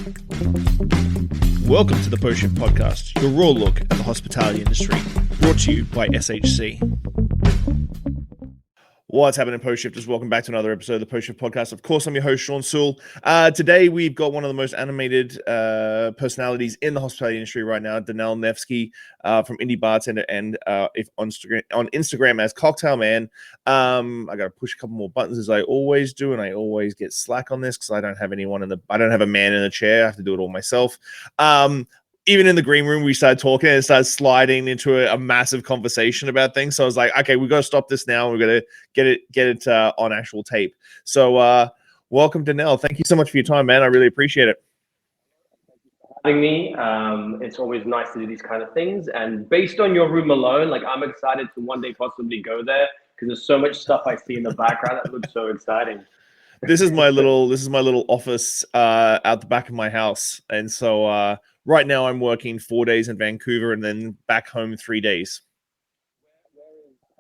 Welcome to the Post Shift Podcast, your raw look at the hospitality industry, brought to you by SHC. What's happening, Post Shifters? Welcome back to another episode of the Post Shift Podcast. Of course, I'm your host, Shawn Soole. Today, we've got one of the most animated personalities in the hospitality industry right now, Danil Nevsky from Indie Bartender and if on Instagram as cocktailman. I got to push a couple more buttons as I always do, and I always get slack on this because I don't have I don't have a man in a chair. I have to do it all myself. Even in the green room, we started talking and it started sliding into a massive conversation about things. So I was like, okay, we got to stop this now. We're going to get it on actual tape. So welcome, Danil. Thank you so much for your time, man. I really appreciate it. Having me. It's always nice to do these kind of things. And based on your room alone, like I'm excited to one day possibly go there because there's so much stuff I see in the background that looks so exciting. This is my little office out the back of my house. And so right now I'm working 4 days in Vancouver and then back home 3 days.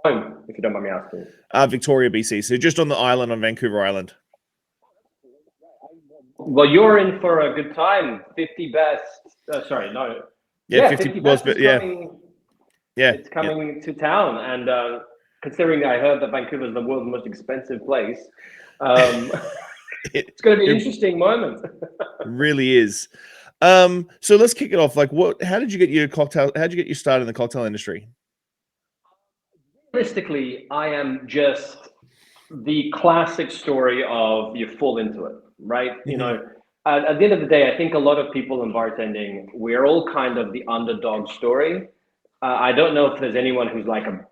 Home, if you don't mind me asking. Victoria, BC. So just on the island, on Vancouver Island. Well, you're in for a good time. 50 best. Sorry, no. Yeah, 50 best is coming, it's coming to town. And considering I heard that Vancouver is the world's most expensive place, it's going to be an interesting moment. Really is. So let's kick it off. Like, how did you get your start in the cocktail industry? Realistically, I am just the classic story of you fall into it, right? Mm-hmm. You know, at the end of the day, I think a lot of people in bartending, we're all kind of the underdog story. I don't know if there's anyone who's like, I'm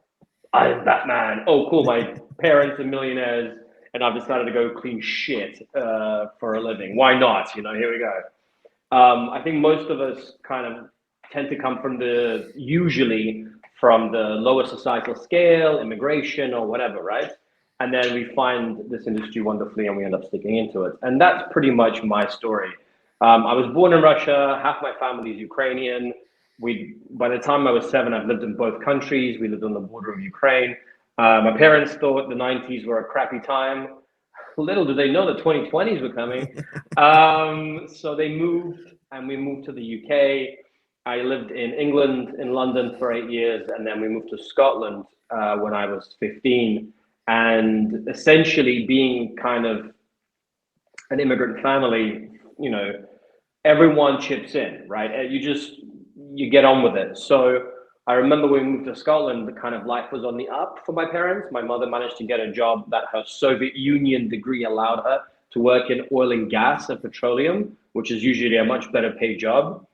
Batman. Oh, cool. My parents are millionaires and I've decided to go clean shit for a living. Why not? You know, here we go. I think most of us kind of tend to come usually from the lower societal scale, immigration or whatever, right? And then we find this industry wonderfully and we end up sticking into it. And that's pretty much my story. I was born in Russia, half my family is Ukrainian. By the time I was 7, I've lived in both countries. We lived on the border of Ukraine. My parents thought the 90s were a crappy time. Little did they know the 2020s were coming. So they moved and we moved to the UK. I lived in England, in London for 8 years. And then we moved to Scotland when I was 15. And essentially being kind of an immigrant family, you know, everyone chips in, right? You get on with it. So I remember when we moved to Scotland, the kind of life was on the up for my parents. My mother managed to get a job that her Soviet Union degree allowed her to work in oil and gas and petroleum, which is usually a much better paid job.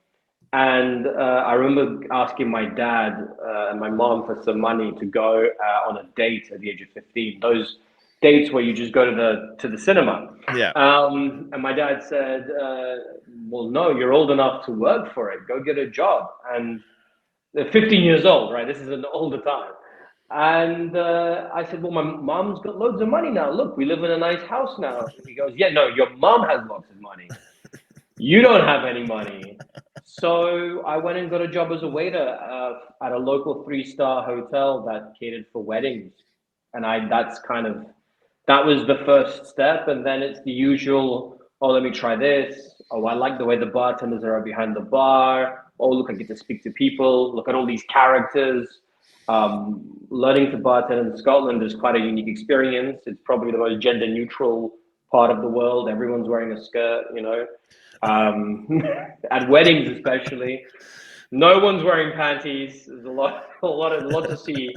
And I remember asking my dad and my mom for some money to go on a date at the age of 15. Those dates where you just go to the cinema. Yeah. And my dad said, well, no, you're old enough to work for it. Go get a job. And they're 15 years old, right? This is an older time. And I said, well, my mom's got loads of money now. Look, we live in a nice house now. And he goes, yeah, no, your mom has lots of money. You don't have any money. So I went and got a job as a waiter at a local 3-star hotel that catered for weddings. And that was the first step. And then it's the usual, oh, let me try this. Oh, I like the way the bartenders are behind the bar. Oh, look, I get to speak to people. Look at all these characters. Learning to bartend in Scotland is quite a unique experience. It's probably the most gender neutral part of the world. Everyone's wearing a skirt, you know. At weddings especially, no one's wearing panties. There's a lot to see.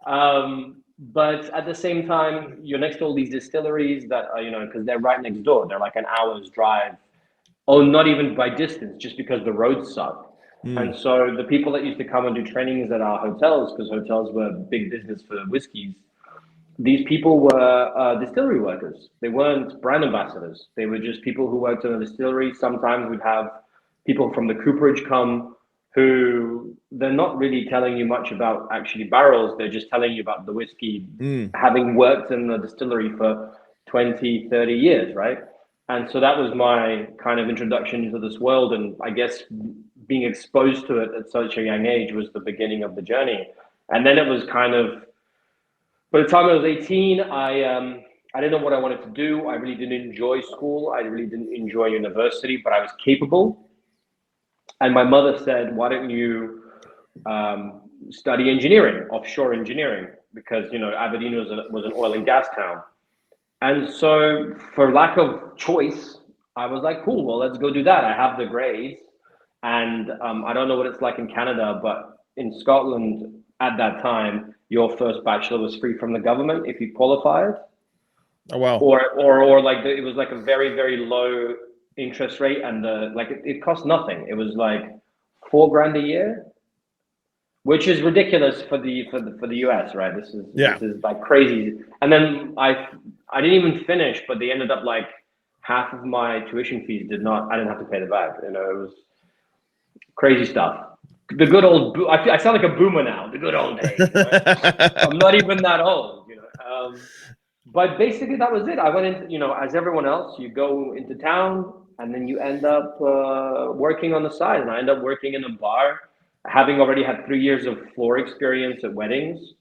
But at the same time, you're next to all these distilleries that are, you know, because they're right next door. They're like an hour's drive. Oh, not even by distance, just because the roads suck. And so the people that used to come and do trainings at our hotels, because hotels were big business for whiskeys, these people were distillery workers. They weren't brand ambassadors. They were just people who worked in a distillery. Sometimes we'd have people from the cooperage come who they're not really telling you much about actually barrels. They're just telling you about the whiskey, having worked in the distillery for 20, 30 years, right? And so that was my kind of introduction into this world. And I guess being exposed to it at such a young age was the beginning of the journey. And then it was kind of, by the time I was 18, I I didn't know what I wanted to do. I really didn't enjoy school. I really didn't enjoy university, but I was capable. And my mother said, why don't you study engineering, offshore engineering? Because, Aberdeen was an oil and gas town. And so for lack of choice, I was like, cool, well, let's go do that. I have the grades. And I don't know what it's like in Canada, but in Scotland at that time, your first bachelor was free from the government if you qualified. Oh, wow. Or like it was like a very, very low interest rate, and it cost nothing. It was like $4,000 a year, which is ridiculous for the US, right? This is like crazy. And then I didn't even finish, but they ended up like half of my tuition fees I didn't have to pay the back. It was crazy stuff. The good old, I sound like a boomer now. The good old days. I'm not even that old, But basically that was it. I went into, as everyone else, you go into town and then you end up working on the side. And I ended up working in a bar, having already had 3 years of floor experience at weddings.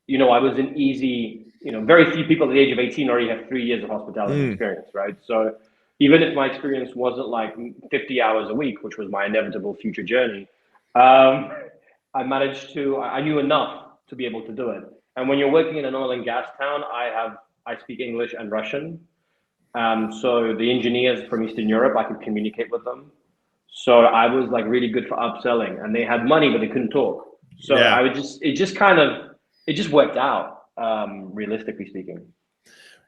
I was an easy, very few people at the age of 18 already have 3 years of hospitality experience, right? So even if my experience wasn't like 50 hours a week, which was my inevitable future journey, I knew enough to be able to do it. And when you're working in an oil and gas town, I speak English and Russian. So the engineers from Eastern Europe, I could communicate with them. So I was like really good for upselling, and they had money, but they couldn't talk. So it just worked out, realistically speaking.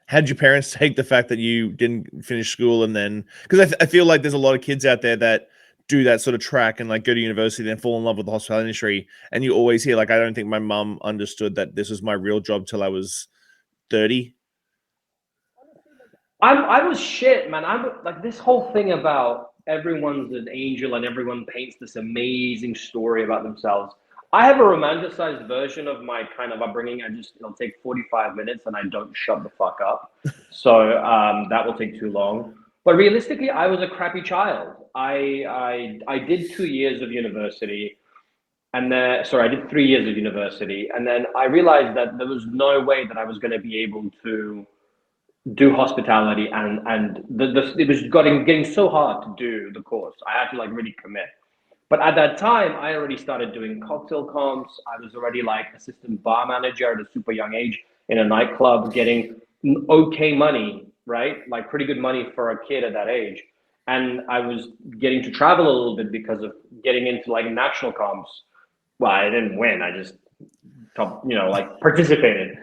How did your parents take the fact that you didn't finish school? And then, because I feel like there's a lot of kids out there that do that sort of track and like go to university, then fall in love with the hospitality industry. And you always hear, like, I don't think my mum understood that this was my real job till I was 30. I was shit, man. I'm like, this whole thing about everyone's an angel and everyone paints this amazing story about themselves. I have a romanticized version of my kind of upbringing. It'll take 45 minutes and I don't shut the fuck up. So that will take too long. But realistically, I was a crappy child. I did 2 years of university, and then, sorry, I did 3 years of university. And then I realized that there was no way that I was going to be able to do hospitality, and it was getting so hard to do the course. I had to like really commit. But at that time, I already started doing cocktail comps. I was already like assistant bar manager at a super young age in a nightclub, getting okay money, right? Like pretty good money for a kid at that age. And I was getting to travel a little bit because of getting into like national comps. Well, I didn't win. I just, like participated.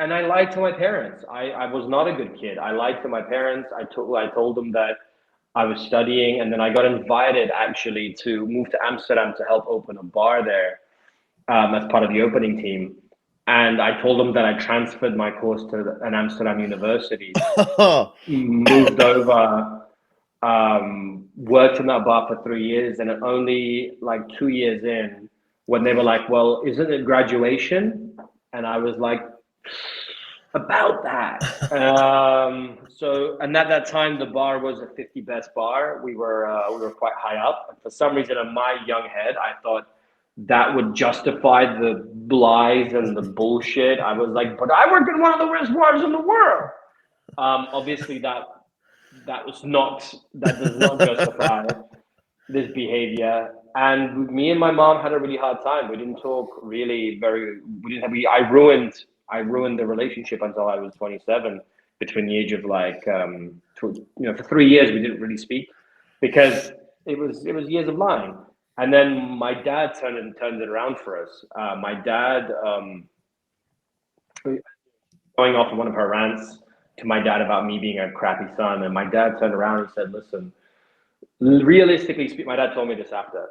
And I lied to my parents. I was not a good kid. I lied to my parents. I told them that I was studying, and then I got invited actually to move to Amsterdam to help open a bar there as part of the opening team. And I told them that I transferred my course to an Amsterdam university, moved over, worked in that bar for 3 years, and only like 2 years in, when they were like, well, isn't it graduation? And I was like, about that. And at that time, the bar was a 50 best bar. We were quite high up. And for some reason, in my young head, I thought that would justify the lies and the bullshit. I was like, but I work in one of the worst bars in the world. Obviously, that does not justify this behavior. And me and my mom had a really hard time. We didn't talk really I ruined the relationship until I was 27, between the age of like, for 3 years, we didn't really speak because it was years of lying. And then my dad turned it around for us. My dad, going off on one of her rants to my dad about me being a crappy son. And my dad turned around and said, listen, realistically speaking, my dad told me this after,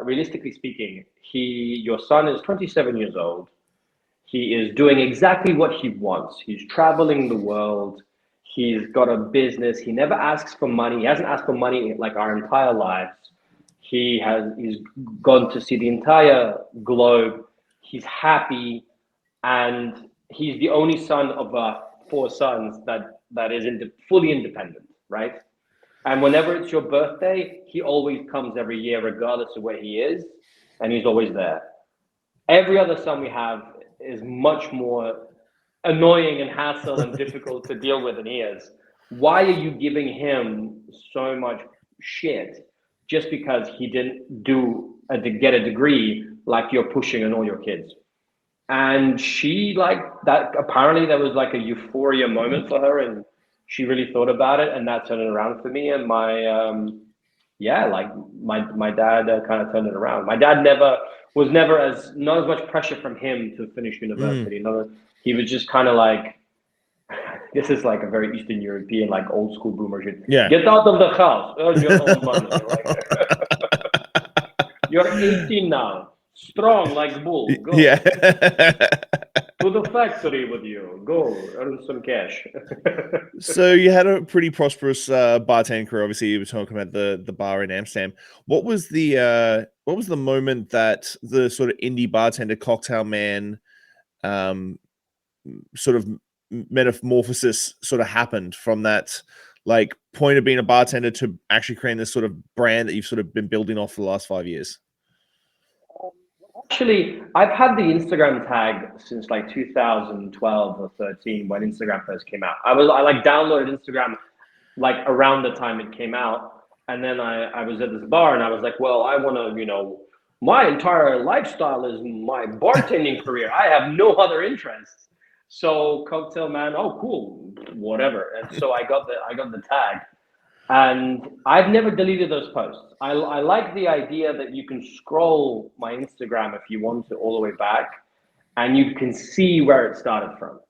realistically speaking, your son is 27 years old. He is doing exactly what he wants. He's traveling the world. He's got a business. He never asks for money. He hasn't asked for money like our entire lives. He's gone to see the entire globe. He's happy, and he's the only son of 4 sons that is fully independent, right? And whenever it's your birthday, he always comes every year, regardless of where he is, and he's always there. Every other son we have is much more annoying and hassle and difficult to deal with, and he is, why are you giving him so much shit just because he didn't get a degree like you're pushing on all your kids? And she like that, apparently there was like a euphoria moment for her, and she really thought about it, and that turned it around for me. And my dad kind of turned it around. My dad not as much pressure from him to finish university. He was just kind of like, this is like a very Eastern European, like old school boomer shit. Yeah. Get out of the house, earn your own money. You're 18 now, strong like bull. Go. Yeah. To the factory with you. Go earn some cash. So you had a pretty prosperous bartending career. Obviously, you were talking about the bar in Amsterdam. What was the moment that the sort of indie bartender, cocktailman, sort of metamorphosis sort of happened from that like point of being a bartender to actually creating this sort of brand that you've sort of been building off for the last 5 years? Actually, I've had the Instagram tag since like 2012 or 13 when Instagram first came out. I like downloaded Instagram like around the time it came out, and then I was at this bar and I was like, well, I want to, my entire lifestyle is my bartending career. I have no other interests. So cocktail man, oh cool, whatever. And so I got the tag. And I've never deleted those posts. I like the idea that you can scroll my Instagram if you want to all the way back, and you can see where it started from.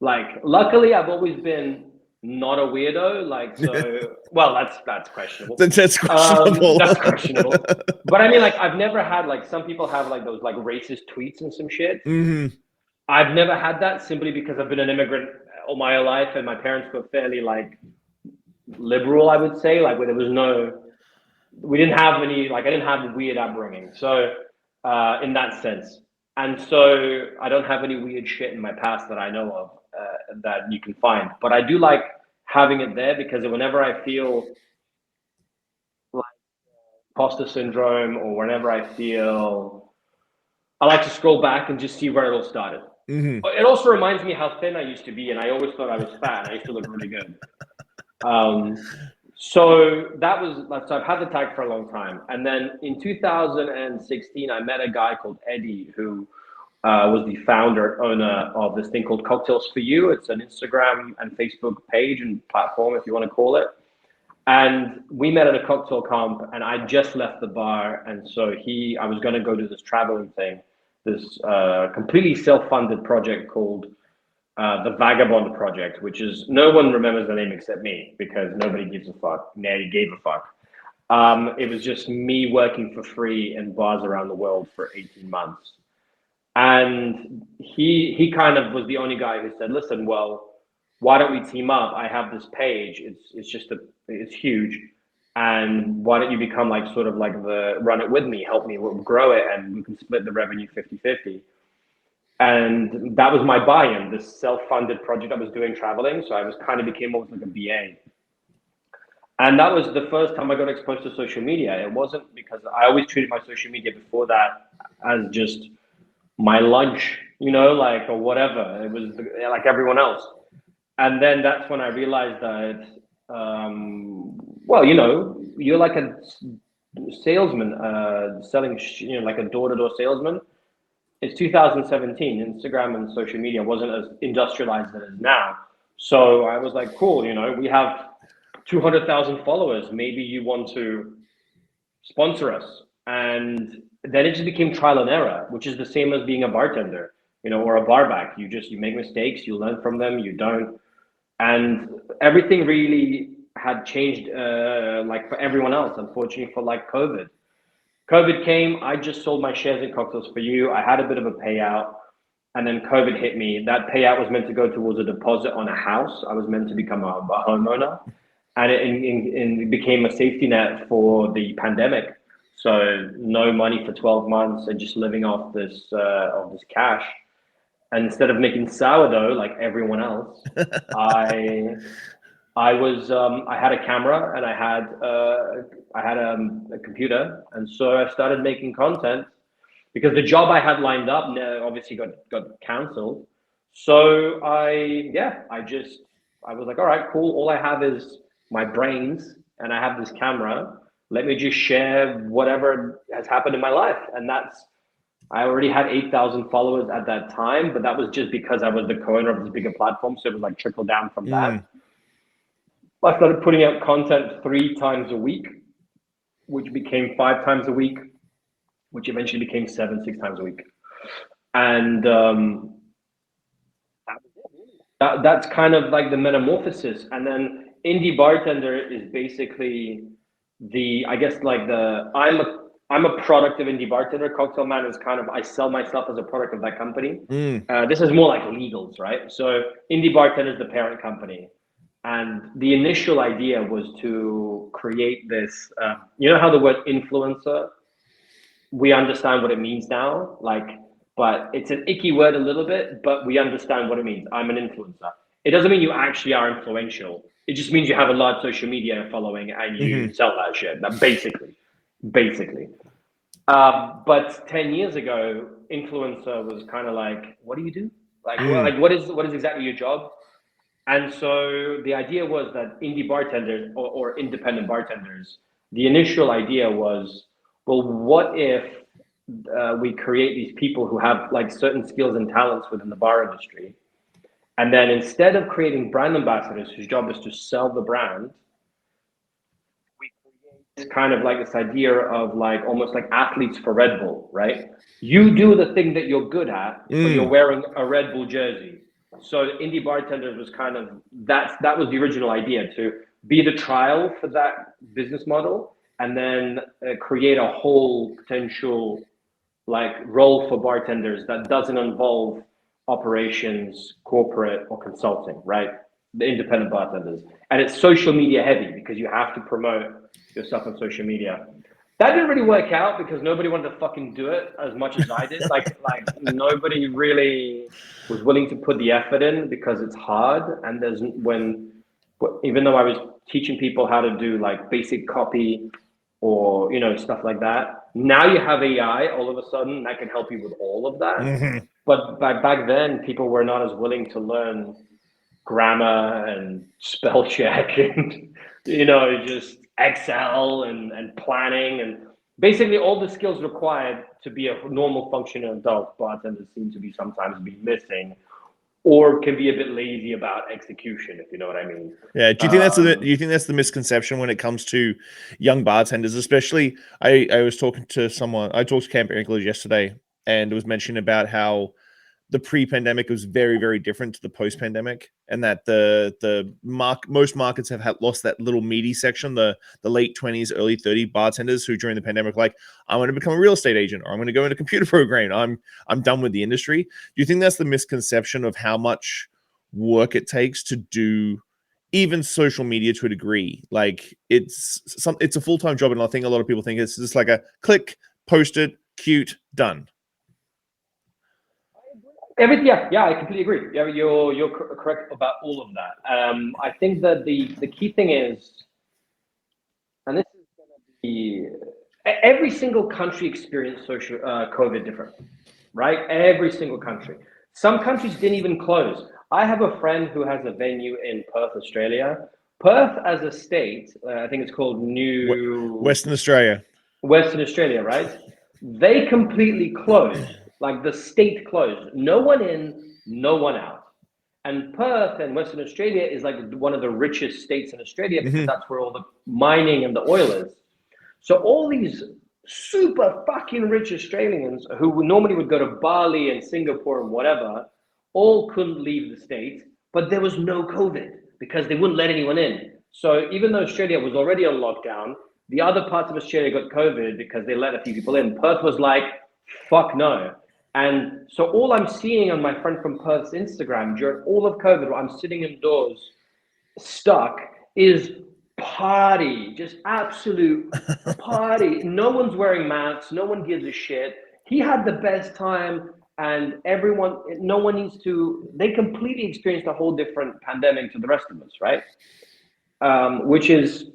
Like, luckily, I've always been not a weirdo. Like, so, well, that's questionable. That's questionable. That's questionable. But I mean, like, I've never had, like, some people have like those like racist tweets and some shit. Mm-hmm. I've never had that simply because I've been an immigrant all my life, and my parents were fairly like liberal, I would say. Like, we didn't have any, like, I didn't have weird upbringing. So in that sense. And so I don't have any weird shit in my past that I know of that you can find. But I do like having it there because whenever I feel like imposter syndrome, or whenever I like to scroll back and just see where it all started. Mm-hmm. It also reminds me how thin I used to be, and I always thought I was fat. I used to look really good. So I've had the tag for a long time. And then in 2016, I met a guy called Eddie, who was the owner of this thing called Cocktails for You. It's an Instagram and Facebook page and platform, if you want to call it. And we met at a cocktail comp, and I just left the bar. And so I was going to go do this traveling thing, this completely self-funded project called the Vagabond Project, which is, no one remembers the name except me because nobody gives a fuck. Nobody gave a fuck. It was just me working for free in bars around the world for 18 months. And he kind of was the only guy who said, listen, well, why don't we team up? I have this page. It's huge. And why don't you become like sort of like run it with me, help me grow it, and we can split the revenue 50-50. And that was my buy-in, this self-funded project I was doing traveling. So I became almost like a BA. And that was the first time I got exposed to social media. It wasn't because I always treated my social media before that as just my lunch, like, or whatever. It was like everyone else. And then that's when I realized that, you're like a salesman, selling, like a door-to-door salesman. It's 2017. Instagram and social media wasn't as industrialized as it is now. So I was like, cool, we have 200,000 followers. Maybe you want to sponsor us. And then it just became trial and error, which is the same as being a bartender, or a barback. You make mistakes, you learn from them, you don't. And everything really had changed, like for everyone else, unfortunately, for like COVID. COVID came, I just sold my shares in Cocktails for You. I had a bit of a payout, and then COVID hit me. That payout was meant to go towards a deposit on a house. I was meant to become a homeowner, and it became a safety net for the pandemic. So no money for 12 months and just living off this cash. And instead of making sourdough like everyone else, I had a camera, and I had a computer, and so I started making content because the job I had lined up obviously got canceled. So I was like, all right, cool. All I have is my brains and I have this camera. Let me just share whatever has happened in my life. And I already had 8,000 followers at that time, but that was just because I was the co-owner of this bigger platform. So it was like trickle down from that. I started putting out content 3 times a week, which became 5 times a week, which eventually became 7, 6 times a week. And that's kind of like the metamorphosis. And then indie bartender is basically I'm a product of indie bartender. Cocktailman is kind of, I sell myself as a product of that company. This is more like legals, right? So indie bartender is the parent company. And the initial idea was to create this, you know how the word influencer, we understand what it means now, but it's an icky word a little bit, but we understand what it means. I'm an influencer. It doesn't mean you actually are influential. It just means you have a large social media following and you sell that shit. That basically. But 10 years ago, influencer was kind of like, what do you do? What is exactly your job? And so the idea was that indie bartenders or independent bartenders, the initial idea was, well, what if we create these people who have like certain skills and talents within the bar industry, and then instead of creating brand ambassadors whose job is to sell the brand, we create kind of like this idea of like almost like athletes for Red Bull, right? You do the thing that you're good at, but you're wearing a Red Bull jersey. So indie bartenders was kind of that was the original idea, to be the trial for that business model, and then create a whole potential like role for bartenders that doesn't involve operations, corporate, or consulting, right? The independent bartenders. And it's social media heavy because you have to promote yourself on social media. That didn't really work out because nobody wanted to fucking do it as much as I did. like nobody really was willing to put the effort in because it's hard. And even though I was teaching people how to do like basic copy or, you know, stuff like that, now you have AI all of a sudden that can help you with all of that. But back then, people were not as willing to learn grammar and spell check and, you know, just Excel and planning and basically all the skills required to be a normal functioning adult bartender seem to be sometimes be missing, or can be a bit lazy about execution, if you know what I mean. Yeah. Do you think that's the misconception when it comes to young bartenders? Especially, I was talking to someone. I talked to Camp English yesterday, and it was mentioning about how the pre-pandemic was very, very different to the post-pandemic, and that most markets have lost that little meaty section, the late 20s, early 30 bartenders who during the pandemic, like, I want to become a real estate agent, or I'm going to go into computer programming. I'm done with the industry. Do you think that's the misconception of how much work it takes to do even social media to a degree? Like it's a full-time job, and I think a lot of people think it's just like a click, post it, cute, done. Yeah, I completely agree. Yeah, you're correct about all of that. I think that the key thing is, and this is going to be, every single country experienced social COVID different, right? Every single country. Some countries didn't even close. I have a friend who has a venue in Perth, Australia. Perth as a state, I think it's called Western Australia. Western Australia, right? They completely closed. Like the state closed. No one in, no one out. And Perth and Western Australia is like one of the richest states in Australia because that's where all the mining and the oil is. So all these super fucking rich Australians who normally would go to Bali and Singapore and whatever, all couldn't leave the state, but there was no COVID because they wouldn't let anyone in. So even though Australia was already on lockdown, the other parts of Australia got COVID because they let a few people in. Perth was like, fuck no. And so all I'm seeing on my friend from Perth's Instagram during all of COVID, where I'm sitting indoors stuck, is party, just absolute party. No one's wearing masks. No one gives a shit. He had the best time, and no one needs to, they completely experienced a whole different pandemic to the rest of us, right? Which is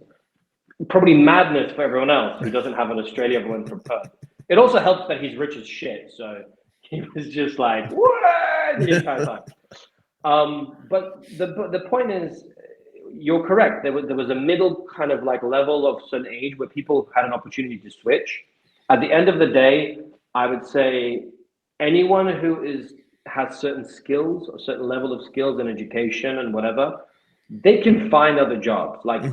probably madness for everyone else who doesn't have an Australia one from Perth. It also helps that he's rich as shit, so He was just like, what, the entire time. But the point is, you're correct. There was a middle kind of like level of certain age where people had an opportunity to switch. At the end of the day, I would say anyone who has certain skills, a certain level of skills and education and whatever, they can find other jobs. Like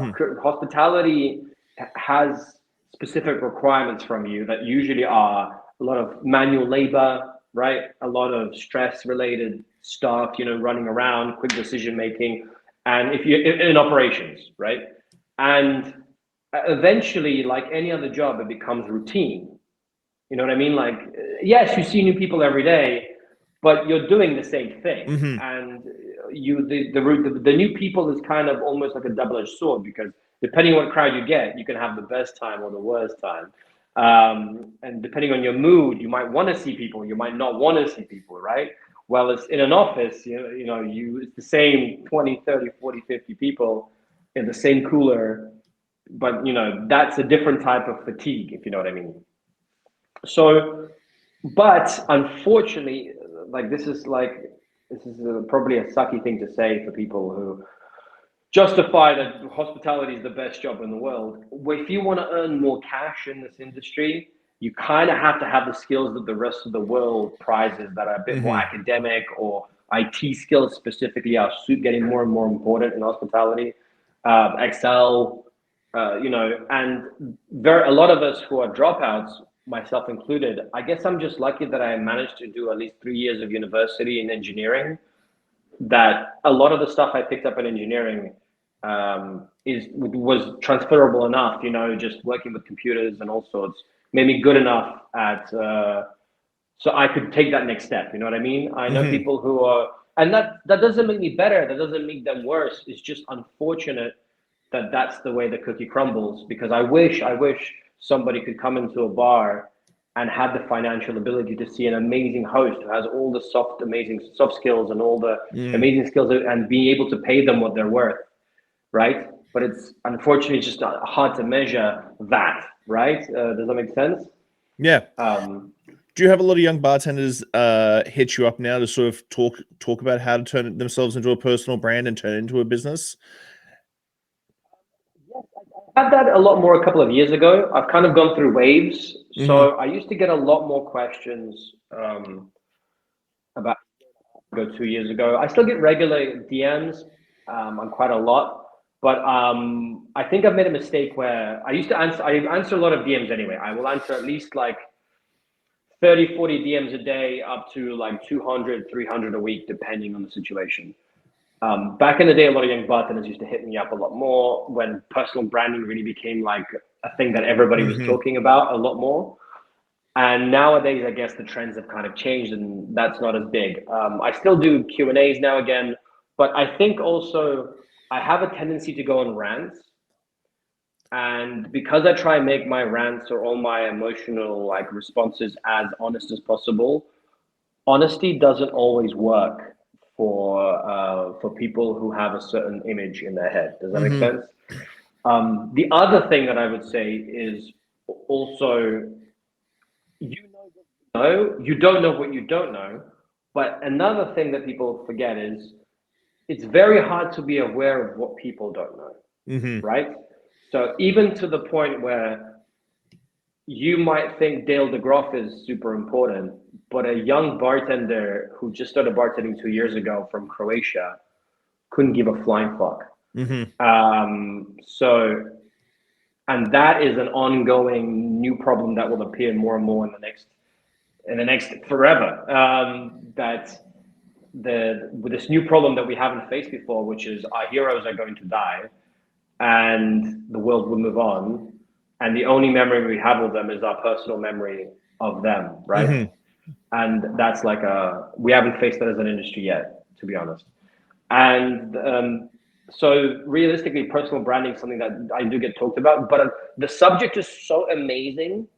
hospitality has specific requirements from you that usually are a lot of manual labor, right? A lot of stress related stuff, running around, quick decision making, and if you're in operations, right? And eventually, like any other job, it becomes routine. You know what I mean? Like, yes, you see new people every day, but you're doing the same thing. And the new people is kind of almost like a double-edged sword, because depending on what crowd you get, you can have the best time or the worst time. And depending on your mood, you might want to see people, you might not want to see people, right? Well, it's in an office, it's the same 20, 30, 40, 50 people in the same cooler, but that's a different type of fatigue, if you know what I mean. So, but unfortunately, like this is probably a sucky thing to say for people who justify that hospitality is the best job in the world. If you want to earn more cash in this industry, you kind of have to have the skills that the rest of the world prizes, that are a bit more academic, or IT skills specifically are getting more and more important in hospitality. Excel, and a lot of us who are dropouts, myself included, I guess I'm just lucky that I managed to do at least 3 years of university in engineering. That a lot of the stuff I picked up in engineering was transferable enough, just working with computers and all sorts, made me good enough at so I could take that next step. You know what I mean? I know people who are, and that doesn't make me better. That doesn't make them worse. It's just unfortunate that that's the way the cookie crumbles, because I wish somebody could come into a bar and have the financial ability to see an amazing host who has all the amazing soft skills and all the amazing skills, and being able to pay them what they're worth, right? But it's unfortunately just hard to measure that, right? Does that make sense? Yeah. Do you have a lot of young bartenders hit you up now to sort of talk about how to turn themselves into a personal brand and turn it into a business? I had that a lot more a couple of years ago. I've kind of gone through waves. So I used to get a lot more questions about 2 years ago. I still get regular DMs on quite a lot, but I think I've made a mistake where I answer a lot of DMs anyway. I will answer at least like 30, 40 DMs a day, up to like 200, 300 a week, depending on the situation. Back in the day, a lot of young bartenders used to hit me up a lot more when personal branding really became like a thing that everybody was talking about a lot more. And nowadays, I guess the trends have kind of changed, and that's not as big. I still do Q&As now again, but I think also I have a tendency to go on rants. And because I try and make my rants or all my emotional like responses as honest as possible, honesty doesn't always work for people who have a certain image in their head. Does that make sense? The other thing that I would say is also, you don't know what you don't know. But another thing that people forget is it's very hard to be aware of what people don't know, right? So even to the point where you might think Dale DeGroff is super important, but a young bartender who just started bartending 2 years ago from Croatia couldn't give a flying fuck. And that is an ongoing new problem that will appear more and more in the next forever. With this new problem that we haven't faced before, which is our heroes are going to die, and the world will move on, and the only memory we have of them is our personal memory of them, right? And that's like we haven't faced that as an industry yet, to be honest. And so realistically, personal branding is something that I do get talked about, but the subject is so amazing.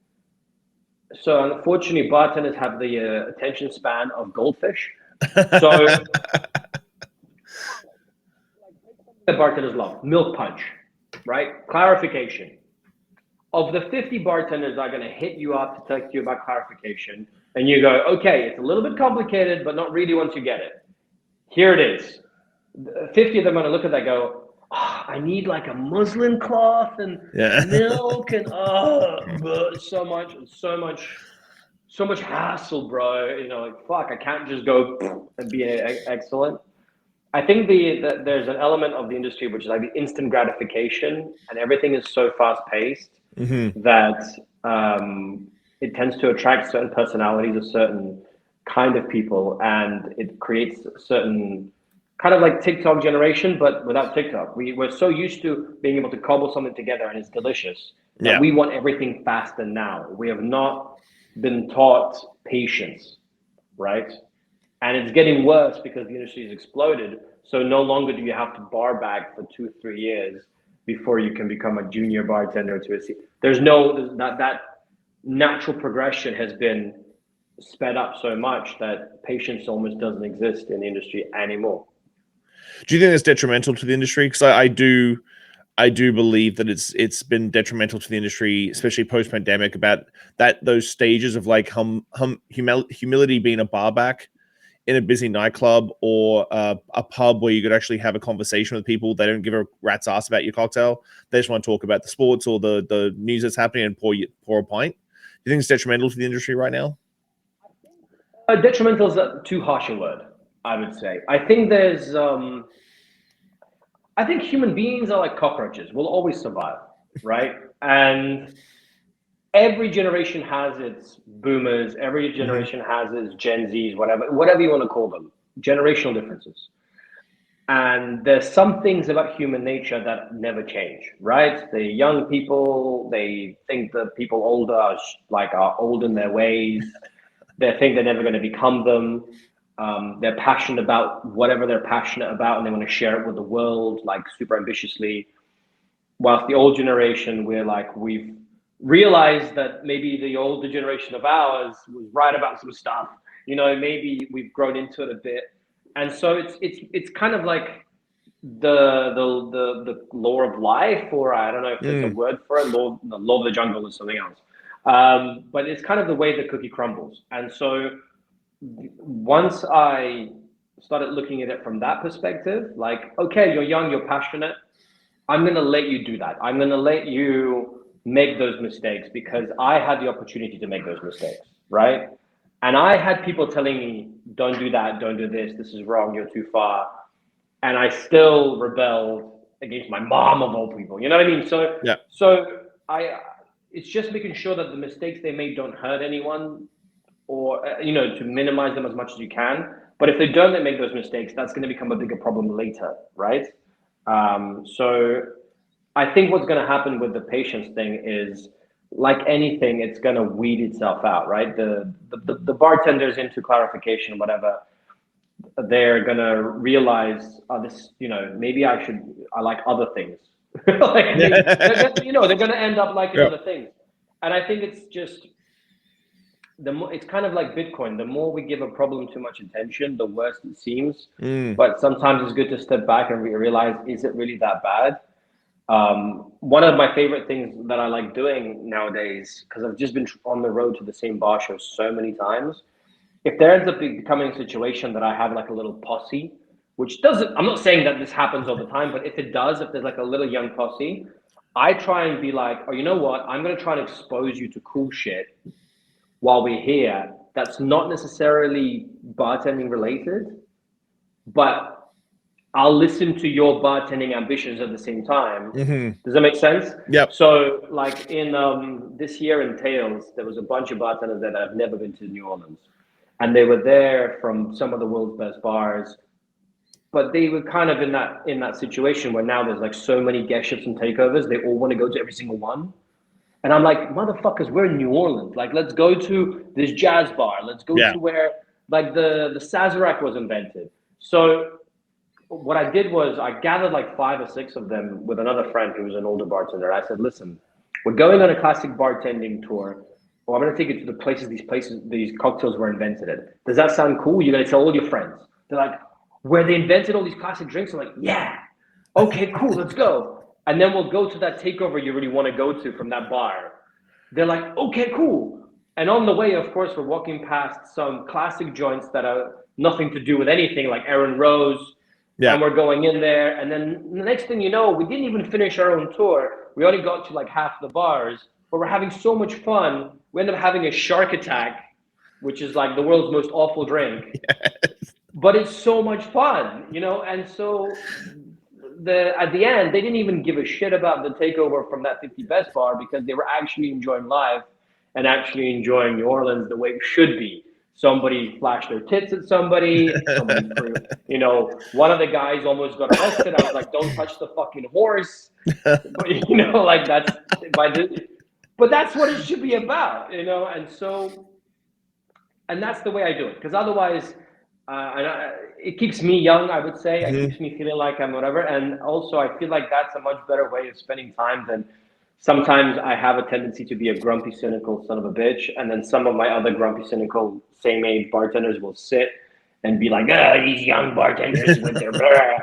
So unfortunately, bartenders have the attention span of goldfish. So the bartenders love milk punch, right? Clarification. Of the 50 bartenders that are going to hit you up to text you about clarification, And you go, okay, it's a little bit complicated, but not really once you get it. Here it is. 50 of them are going to look at that and go, oh, I need like a muslin cloth and milk and so much hassle, bro. You know, like, fuck, I can't just go and be excellent. I think there's an element of the industry which is like the instant gratification, and everything is so fast paced that it tends to attract certain personalities, a certain kind of people, and it creates a certain kind of like TikTok generation, but without TikTok. We're so used to being able to cobble something together and it's delicious that we want everything fast and now. We have not been taught patience, right? And it's getting worse because the industry has exploded. So no longer do you have to bar back for 2-3 years before you can become a junior bartender to a seat. There's that natural progression has been sped up so much that patience almost doesn't exist in the industry anymore. Do you think it's detrimental to the industry? Because I do believe that it's been detrimental to the industry, especially post pandemic, about those stages of like humility being a bar back in a busy nightclub or a pub where you could actually have a conversation with people. They don't give a rat's ass about your cocktail. They just want to talk about the sports or the news that's happening and pour a pint. Do you think it's detrimental to the industry right now? Detrimental is too harsh a word, I would say. I think there's I think human beings are like cockroaches. We'll always survive, right? And every generation has its boomers. Every generation has its Gen Zs, whatever you want to call them. Generational differences. And there's some things about human nature that never change, right? The young people, they think that people older are old in their ways. They think they're never going to become them. They're passionate about whatever they're passionate about, and they want to share it with the world, like super ambitiously. Whilst the old generation, we've realized that maybe the older generation of ours was right about some stuff. You know, maybe we've grown into it a bit, and so it's kind of like the law of life, or I don't know if there's a word for it. The law of the jungle is something else, but it's kind of the way the cookie crumbles, and so. Once I started looking at it from that perspective, like, okay, you're young, you're passionate. I'm going to let you do that. I'm going to let you make those mistakes because I had the opportunity to make those mistakes, right? And I had people telling me, don't do that, don't do this, this is wrong, you're too far. And I still rebelled against my mom of all people, you know what I mean? So it's just making sure that the mistakes they made don't hurt anyone, or to minimize them as much as you can. But if they don't make those mistakes, that's going to become a bigger problem later, right? So I think what's going to happen with the patience thing is, like anything, it's going to weed itself out, right? The bartenders, into clarification, whatever, they're going to realize, maybe I like other things. They're going to end up liking other things. And I think it's just, it's kind of like Bitcoin. The more we give a problem too much attention, the worse it seems. But sometimes it's good to step back and realize, is it really that bad? One of my favorite things that I like doing nowadays, because I've just been on the road to the same bar show so many times, if there ends up becoming a situation that I have like a little posse, which doesn't, I'm not saying that this happens all the time, but if it does, if there's like a little young posse, I try and be like, oh, you know what? I'm going to try and expose you to cool shit while we're here, that's not necessarily bartending related, but I'll listen to your bartending ambitions at the same time. Does that make sense? Yep. So like in this year in Tales, there was a bunch of bartenders that have never been to New Orleans, and they were there from some of the world's best bars, but they were kind of in that situation where now there's like so many guest ships and takeovers, they all want to go to every single one. And I'm like, motherfuckers, we're in New Orleans. Like, let's go to this jazz bar. Let's go to where, like, the Sazerac was invented. So what I did was I gathered like 5 or 6 of them with another friend who was an older bartender. I said, listen, we're going on a classic bartending tour. Well, I'm going to take you to the places these cocktails were invented at. Does that sound cool? You're going to tell all your friends. They're like, where they invented all these classic drinks? I'm like, yeah. Okay, cool, let's go. And then we'll go to that takeover you really want to go to from that bar. They're like, okay, cool. And on the way, of course, we're walking past some classic joints that are nothing to do with anything, like Aaron Rose. Yeah. And we're going in there. And then the next thing you know, we didn't even finish our own tour. We only got to like half the bars, but we're having so much fun. We end up having a shark attack, which is like the world's most awful drink. Yes. But it's so much fun, you know? And so at the end, they didn't even give a shit about the takeover from that 50 Best bar because they were actually enjoying life and actually enjoying New Orleans the way it should be. Somebody flashed their tits at somebody. Somebody, you know, one of the guys almost got arrested. I was like, "Don't touch the fucking horse," but you know, like that's but that's what it should be about, you know. And that's the way I do it, because otherwise, it keeps me young. I would say it keeps me feeling like I'm whatever, and also I feel like that's a much better way of spending time than. Sometimes I have a tendency to be a grumpy, cynical son of a bitch, and then some of my other grumpy, cynical, same age bartenders will sit and be like, these young bartenders with their blah.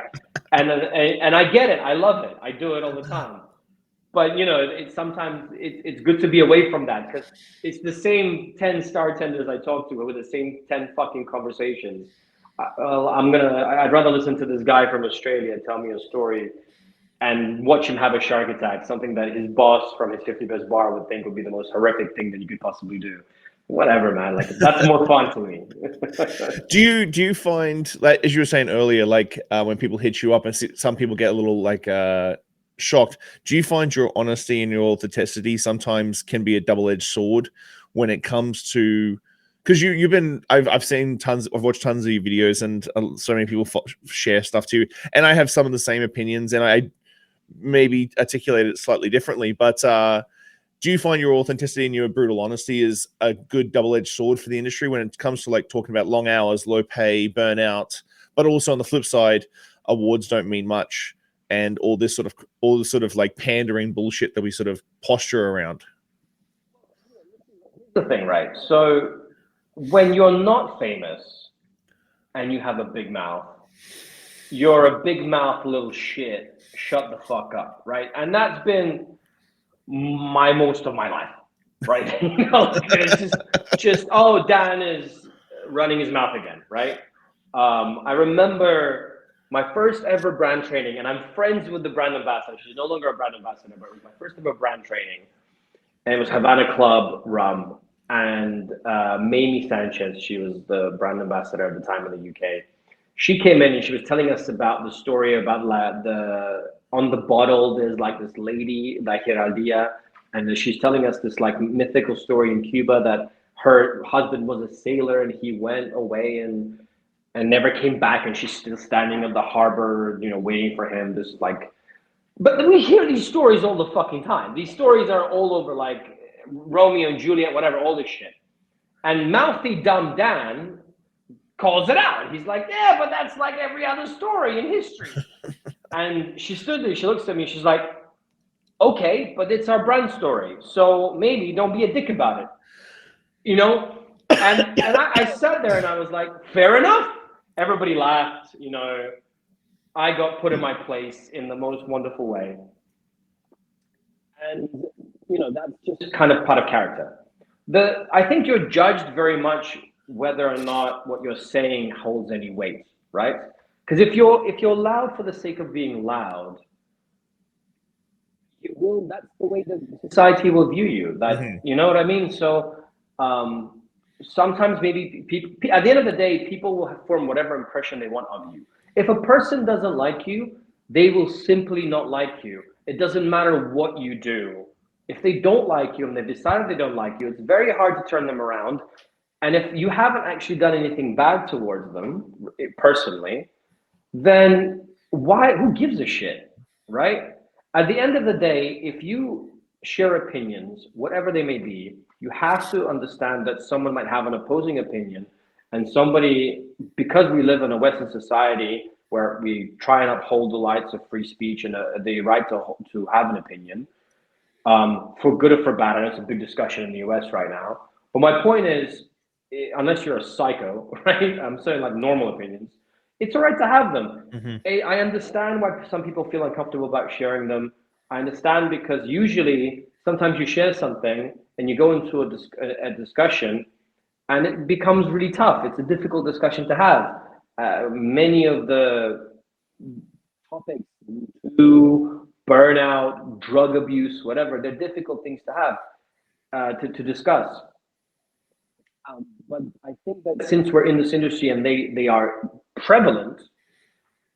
And I get it. I love it. I do it all the time. But you know, sometimes it's good to be away from that, because it's the same 10 star tenders I talk to with the same 10 fucking conversations. I'd rather listen to this guy from Australia tell me a story and watch him have a shark attack, something that his boss from his 50 Best bar would think would be the most horrific thing that you could possibly do. Whatever, man. Like, that's more fun to me. Do you find, like, as you were saying earlier, like when people hit you up and some people get a little like shocked, do you find your honesty and your authenticity sometimes can be a double-edged sword when it comes to, because you've been, I've watched tons of your videos, and so many people share stuff too, and I have some of the same opinions, and I maybe articulate it slightly differently, but do you find your authenticity and your brutal honesty is a good double-edged sword for the industry when it comes to like talking about long hours, low pay, burnout, but also on the flip side, awards don't mean much, and all this sort of like pandering bullshit that we sort of posture around? The thing, right? So when you're not famous and you have a big mouth, you're a big mouth little shit. Shut the fuck up, right? And that's been most of my life, right? You know, it's just Dan is running his mouth again, right? I remember my first ever brand training, and I'm friends with the brand ambassador. She's no longer a brand ambassador, but it was my first ever brand training, and it was Havana Club rum. And Mamie Sanchez, she was the brand ambassador at the time in the UK. She came in and she was telling us about the story about on the bottle, there's like this lady, like Heraldia, and she's telling us this like mythical story in Cuba that her husband was a sailor and he went away and never came back, and she's still standing at the harbor, you know, waiting for him. This like, but we hear these stories all the fucking time. These stories are all over, like Romeo and Juliet, whatever, all this shit. And mouthy dumb Dan calls it out. He's like, yeah, but that's like every other story in history. And she stood there, she looks at me, she's like, okay, but it's our brand story, so maybe don't be a dick about it, you know? And I sat there and I was like, fair enough. Everybody laughed, you know. I got put in my place in the most wonderful way. And, you know, that's just kind of part of character. I think you're judged very much whether or not what you're saying holds any weight, right? Because if you're loud for the sake of being loud, that's the way that society will view you. You know what I mean? So sometimes maybe people, at the end of the day, people will form whatever impression they want of you. If a person doesn't like you, they will simply not like you. It doesn't matter what you do. If they don't like you and they've decided they don't like you, it's very hard to turn them around. And if you haven't actually done anything bad towards them personally, then who gives a shit, right? At the end of the day, if you share opinions, whatever they may be, you have to understand that someone might have an opposing opinion, and somebody, because we live in a Western society where we try and uphold the rights of free speech and the right to have an opinion, for good or for bad, and it's a big discussion in the US right now. But my point is, unless you're a psycho, right? I'm saying like normal opinions, it's all right to have them. I understand why some people feel uncomfortable about sharing them. I understand, because usually sometimes you share something and you go into a discussion and it becomes really tough. It's a difficult discussion to have. Many of the topics, burnout, drug abuse, whatever, they're difficult things to have, to discuss. But I think that since we're in this industry and they are prevalent,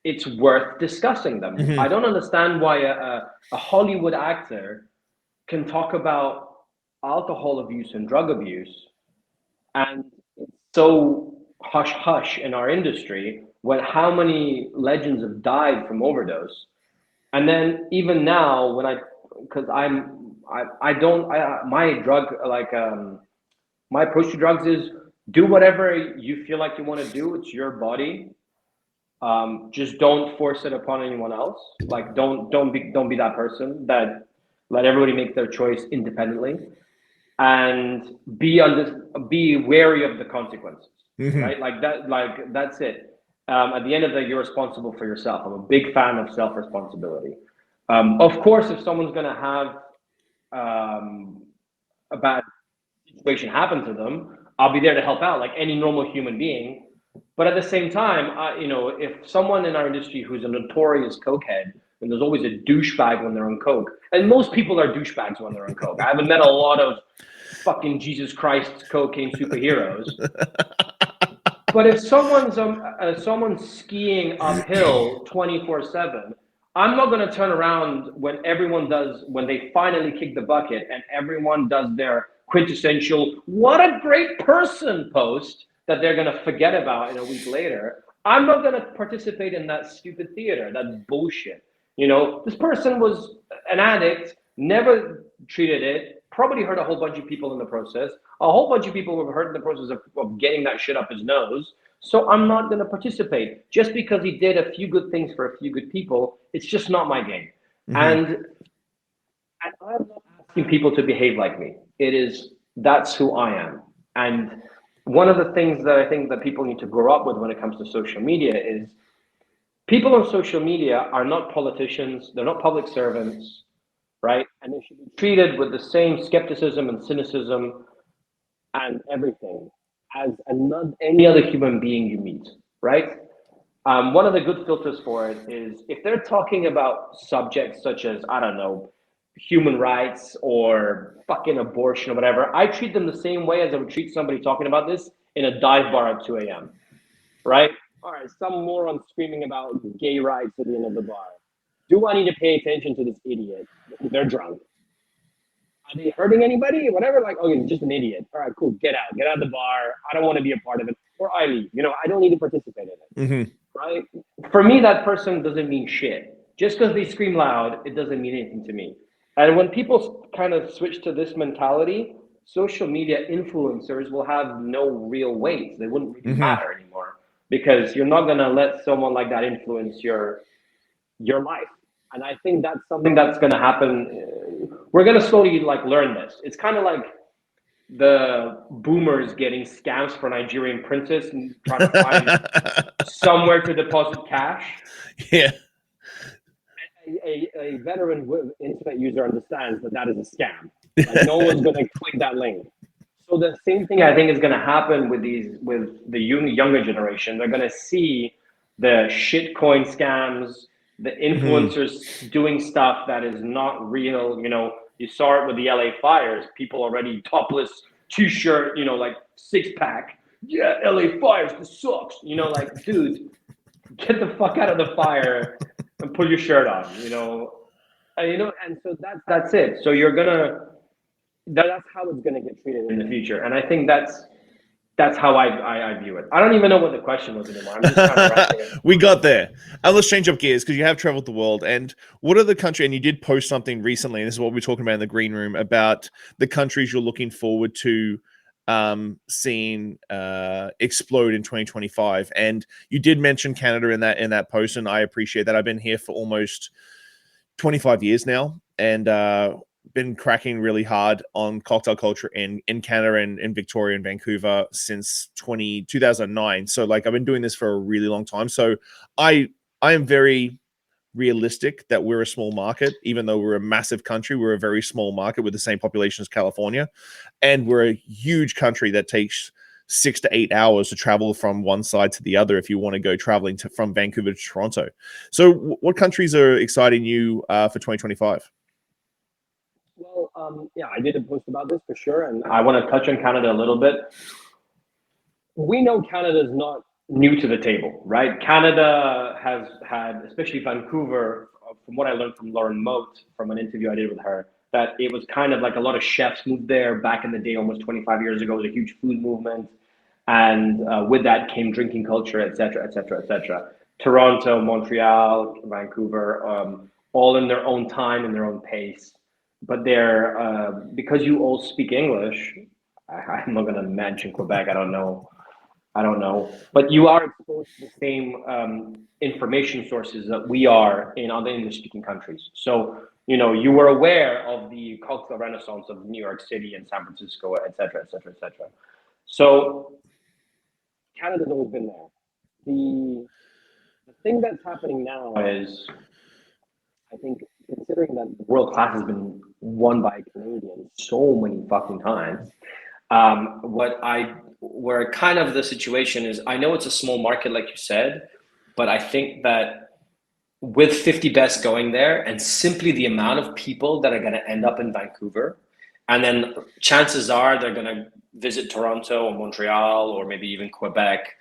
it's worth discussing them. I don't understand why a Hollywood actor can talk about alcohol abuse and drug abuse, and it's so hush hush in our industry when how many legends have died from overdose. And then even now, when my approach to drugs is do whatever you feel like you want to do. It's your body. Just don't force it upon anyone else. Like don't be that person that let everybody make their choice independently, and be wary of the consequences. Right? Like that's it. At the end of the day, you're responsible for yourself. I'm a big fan of self-responsibility. Of course, if someone's going to have a bad situation happen to them, I'll be there to help out like any normal human being. But at the same time, if someone in our industry who's a notorious cokehead, and there's always a douchebag when they're on coke, and most people are douchebags when they're on coke. I haven't met a lot of fucking Jesus Christ cocaine superheroes. But if someone's skiing uphill 24/7, I'm not going to turn around when they finally kick the bucket and everyone does their quintessential "what a great person" post that they're going to forget about in a week later. I'm not going to participate in that stupid theater. That's bullshit. This person was an addict, never treated it, probably hurt a whole bunch of people in the process. A whole bunch of people were hurt in the process of getting that shit up his nose. So I'm not going to participate. Just because he did a few good things for a few good people, it's just not my game. And I'm not asking people to behave like me. That's who I am. And one of the things that I think that people need to grow up with when it comes to social media is people on social media are not politicians. They're not public servants, right? And they should be treated with the same skepticism and cynicism and everything as any other human being you meet, right? One of the good filters for it is if they're talking about subjects such as, I don't know, human rights or fucking abortion or whatever, I treat them the same way as I would treat somebody talking about this in a dive bar at 2 a.m., right? All right, some moron screaming about gay rights at the end of the bar. Do I need to pay attention to this idiot? They're drunk. Are they hurting anybody? Whatever, like, oh, you're just an idiot. All right, cool, get out of the bar. I don't want to be a part of it. Or I leave, I don't need to participate in it, right? For me, that person doesn't mean shit. Just because they scream loud, it doesn't mean anything to me. And when people kind of switch to this mentality, social media influencers will have no real weight. They wouldn't really matter anymore because you're not going to let someone like that influence your life. And I think that's something that's going to happen. We're going to slowly learn this. It's kind of like the boomers getting scams for Nigerian princess and trying to find somewhere to deposit cash. Yeah. A veteran internet user understands that is a scam. Like no one's going to click that link. So the same thing I think is going to happen with the younger generation. They're going to see the shitcoin scams, the influencers doing stuff that is not real. You saw it with the LA fires. People already topless, t-shirt, like 6-pack. Yeah, LA fires. This sucks. Dude, get the fuck out of the fire. And put your shirt on, and so that's it. So that's how it's gonna get treated in the future, and I think that's how I view it. I don't even know what the question was anymore. I'm just kind of wrapping it. We got there. And let's change up gears because you have traveled the world. And what are the countries? And you did post something recently. And this is what we're talking about in the green room about the countries you're looking forward to seeing explode in 2025. And you did mention Canada in that post, and I appreciate that. I've been here for almost 25 years now, and been cracking really hard on cocktail culture in Canada and in Victoria and Vancouver since 2009. So I've been doing this for a really long time. So I am very realistic that we're a small market, even though we're a massive country. We're a very small market with the same population as California, and we're a huge country that takes 6 to 8 hours to travel from one side to the other if you want to go traveling from Vancouver to Toronto. So what countries are exciting you for 2025? Well, yeah, I did a post about this for sure, and I want to touch on Canada a little bit. We know Canada is not new to the table, right? Canada has had, especially Vancouver, from what I learned from Lauren Moat from an interview I did with her, that it was kind of like a lot of chefs moved there back in the day, almost 25 years ago. It was a huge food movement. And with that came drinking culture, et cetera, et cetera, et cetera. Toronto, Montreal, Vancouver, all in their own time, in their own pace. But they're, because you all speak English, I'm not going to mention Quebec, I don't know. But you are exposed to the same information sources that we are in other English-speaking countries. So, you were aware of the cultural renaissance of New York City and San Francisco, et cetera, et cetera, et cetera. So Canada's always been there. The thing that's happening now is, I think, considering that world class has been won by Canadians so many fucking times, where kind of the situation is, I know it's a small market, like you said, but I think that with 50 Best going there and simply the amount of people that are going to end up in Vancouver, and then chances are they're going to visit Toronto or Montreal or maybe even Quebec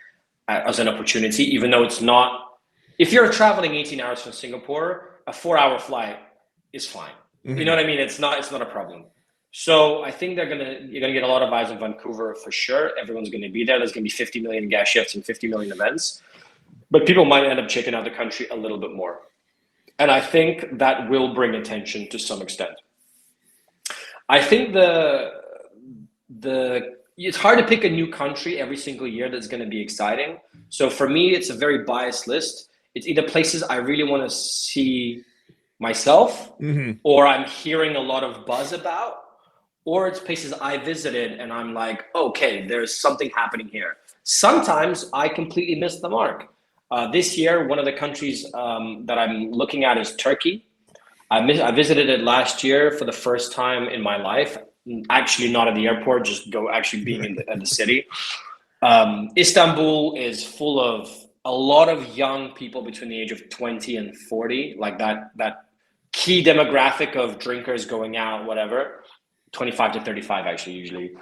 as an opportunity, even though it's not, if you're traveling 18 hours from Singapore, a 4-hour flight is fine. Mm-hmm. You know what I mean? It's not a problem. So I think you're gonna get a lot of eyes on Vancouver for sure. Everyone's gonna be there. There's gonna be 50 million gas shifts and 50 million events, but people might end up checking out the country a little bit more. And I think that will bring attention to some extent. I think it's hard to pick a new country every single year that's going to be exciting. So for me, it's a very biased list. It's either places I really want to see myself, mm-hmm. or I'm hearing a lot of buzz about, or it's places I visited and I'm like, okay, there's something happening here. Sometimes I completely missed the mark. This year, one of the countries that I'm looking at is Turkey. I visited it last year for the first time in my life. Actually, not at the airport, just being in the city. Istanbul is full of a lot of young people between the age of 20 and 40, like that key demographic of drinkers going out, whatever, 25 to 35 actually usually.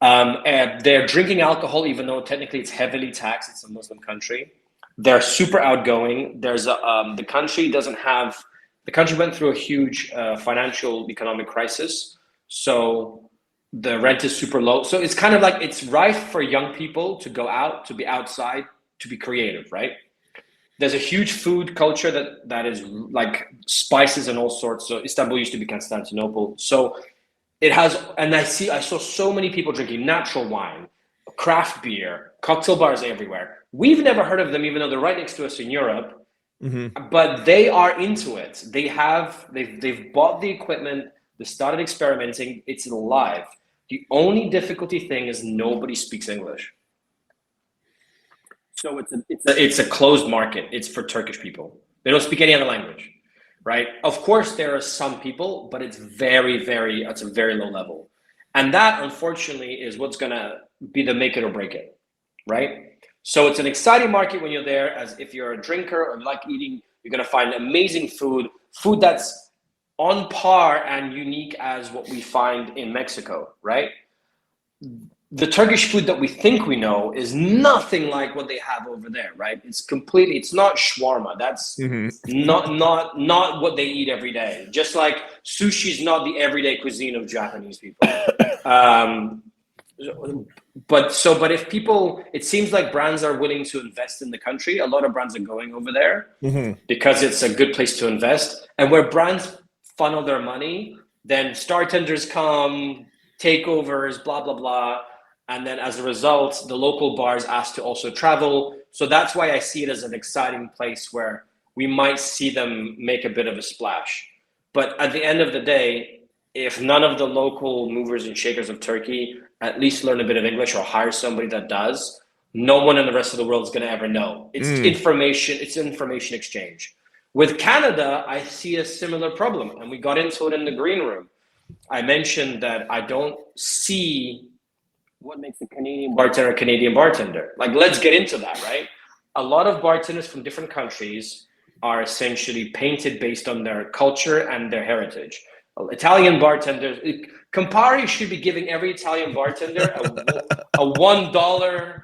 And they're drinking alcohol, even though technically it's heavily taxed. It's a Muslim country. They're super outgoing. The country went through a huge financial economic crisis. So the rent is super low. So it's kind of like it's rife for young people to go out, to be outside, to be creative, right? There's a huge food culture that is like spices and all sorts. So Istanbul used to be Constantinople. So it has, and I saw so many people drinking natural wine, craft beer, cocktail bars everywhere. We've never heard of them, even though they're right next to us in Europe. Mm-hmm. But they are into it. They've bought the equipment. They started experimenting. It's live. The only difficulty thing is nobody speaks English. So it's a closed market. It's for Turkish people. They don't speak any other language, right? Of course, there are some people, but it's it's a very low level. And that, unfortunately, is what's going to be the make it or break it, right? So it's an exciting market when you're there, as if you're a drinker or like eating, you're going to find amazing food that's on par and unique as what we find in Mexico, right? The Turkish food that we think we know is nothing like what they have over there, right? It's not shawarma. That's not what they eat every day. Just like sushi is not the everyday cuisine of Japanese people. But if people, it seems like brands are willing to invest in the country. A lot of brands are going over there because it's a good place to invest. And where brands funnel their money, then bartenders come, takeovers, blah, blah, blah. And then as a result, the local bars ask to also travel. So that's why I see it as an exciting place where we might see them make a bit of a splash. But at the end of the day, if none of the local movers and shakers of Turkey at least learn a bit of English or hire somebody that does, no one in the rest of the world is going to ever know. It's information. It's information exchange. With Canada, I see a similar problem, and we got into it in the green room. I mentioned that I don't see what makes a Canadian bartender a Canadian bartender. Like, let's get into that, right? A lot of bartenders from different countries are essentially painted based on their culture and their heritage. Italian bartenders, Campari should be giving every Italian bartender a $1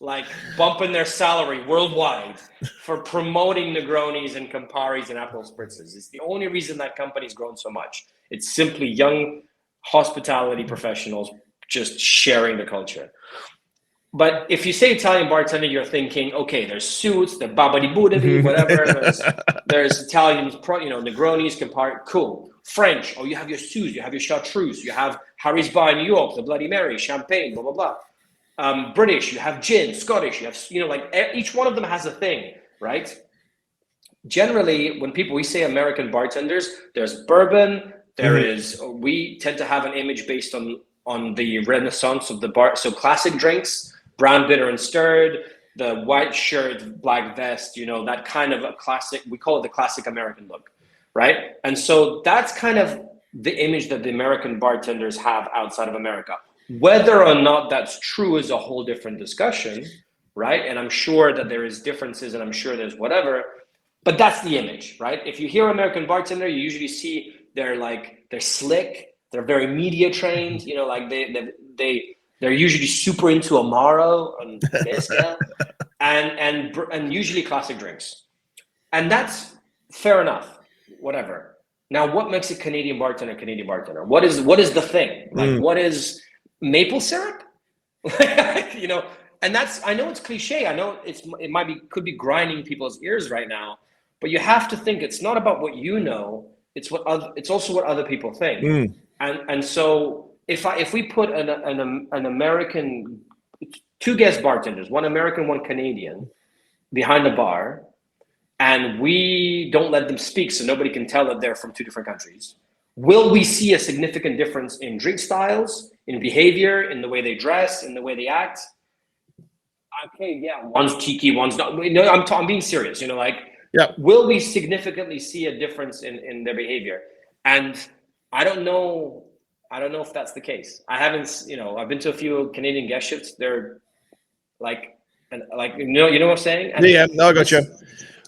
like bump in their salary worldwide for promoting Negronis and Camparis and Aperol Spritzes. It's the only reason that company's grown so much. It's simply young hospitality professionals just sharing the culture. But if you say Italian bartender, you're thinking, okay, there's suits, the babadi whatever. There's Italians, Negronis, Campari, cool. French, you have your sous, you have your chartreuse, you have Harry's Bar in New York, the Bloody Mary, champagne, blah, blah, blah. British, you have gin. Scottish, you have, each one of them has a thing, right? Generally, when we say American bartenders, there's bourbon, we tend to have an image based on the renaissance of the bar. So classic drinks, brown, bitter, and stirred, the white shirt, black vest, that kind of a classic, we call it the classic American look, right? And so that's kind of the image that the American bartenders have outside of America. Whether or not that's true is a whole different discussion, right? And I'm sure that there is differences, and I'm sure there's whatever, but that's the image, right? If you hear American bartender, you usually see they're slick, they're very media trained, they're usually super into Amaro and mezcal, and usually classic drinks, and that's fair enough. Whatever. Now, what makes a Canadian bartender Canadian bartender? What is the thing? What is maple syrup? And that's, I know it's cliche. I know could be grinding people's ears right now, but you have to think it's not about what you know. It's also what other people think. And so if we put an American, two guest bartenders, one American, one Canadian, behind the bar, and we don't let them speak so nobody can tell that they're from two different countries, will we see a significant difference in drink styles, in behavior, in the way they dress, in the way they act? Okay, yeah, one's tiki, one's not. No, I'm being serious. Will we significantly see a difference in their behavior? And I don't know if that's the case. I haven't, I've been to a few Canadian guest ships. They're you know what I'm saying? And no, I got you.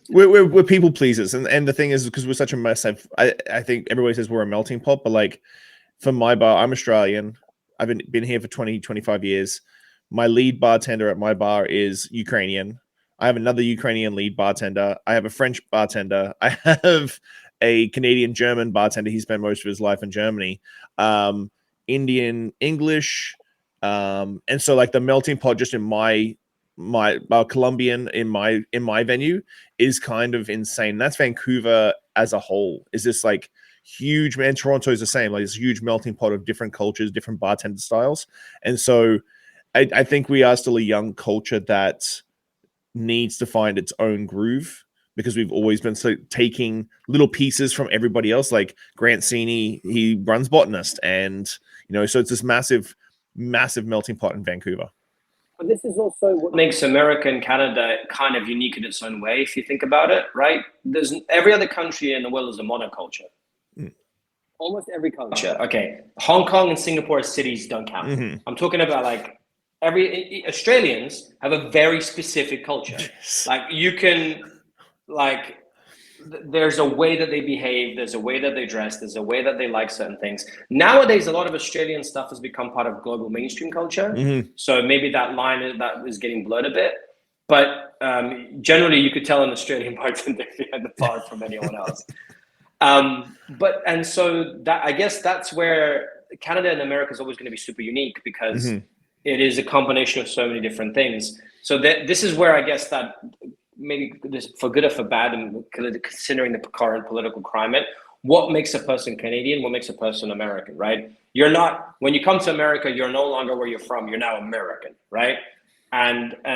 We're people pleasers, and the thing is, because we're such a mess, I think everybody says we're a melting pot, but for my bar, I'm Australian. I've been here for 25 years. My lead bartender at my bar is Ukrainian. I have another Ukrainian lead bartender. I have a French bartender. I have a Canadian German bartender. He spent most of his life in Germany. Indian, English, and so the melting pot just in my Colombian in my venue is kind of insane. That's Vancouver as a whole. Is this huge, man? Toronto is the same. This huge melting pot of different cultures, different bartender styles, and so I think we are still a young culture that needs to find its own groove, because we've always been taking little pieces from everybody else. Like Grant Sini, he runs Botanist, and so it's this massive melting pot in Vancouver. But this is also what makes America and Canada kind of unique in its own way, if you think about it, right? There's every other country in the world is a monoculture. Almost every culture. Okay, Hong Kong and Singapore cities don't count. I'm talking about Australians have a very specific culture. You can, there's a way that they behave, there's a way that they dress, there's a way that they like certain things. Nowadays, a lot of Australian stuff has become part of global mainstream culture. So maybe that line is getting blurred a bit. But generally, you could tell an Australian bartender behind the bar from anyone else. And so that, I guess that's where Canada and America is always going to be super unique, because it is a combination of so many different things. So this is where I guess that maybe this, for good or for bad, and considering the current political climate, what makes a person Canadian, what makes a person American, right? You're not, when you come to America, you're no longer where you're from, you're now American, right? And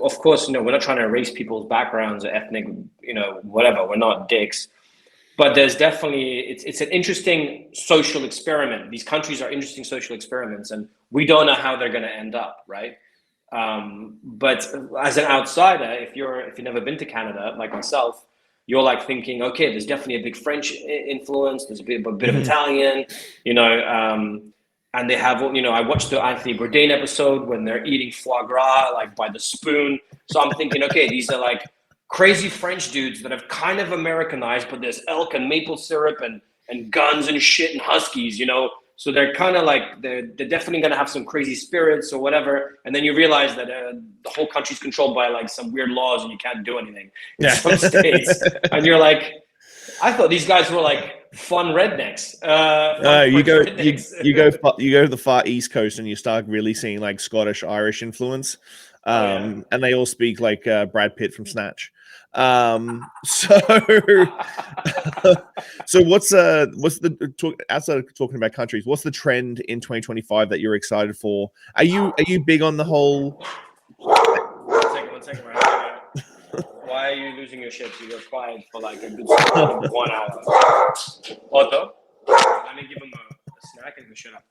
of course, we're not trying to erase people's backgrounds or ethnic, whatever, we're not dicks. But there's definitely, it's an interesting social experiment. These countries are interesting social experiments, and we don't know how they're going to end up, right? But as an outsider, if you've never been to Canada, like myself, you're like thinking, okay, there's definitely a big French influence. There's a bit of Italian, you know, and they have, you know, I watched the Anthony Bourdain episode when they're eating foie gras, like by the spoon. So I'm thinking, okay, these are like crazy French dudes that have kind of Americanized, but there's elk and maple syrup and guns and shit and huskies, you know. So they're kind of like, they're definitely going to have some crazy spirits or whatever. And then you realize that the whole country's controlled by like some weird laws and you can't do anything in some states. And you're like, I thought these guys were like fun rednecks. You go to the far East Coast and you start really seeing like Scottish, Irish influence. And they all speak like Brad Pitt from Snatch. So what's the talk outside of talking about countries, what's the trend in 2025 that you're excited for? Are you big on the whole one second right? Why are you losing your shit? You were quiet for like a good 1 hour. Otto, let me give him a snack and shut up.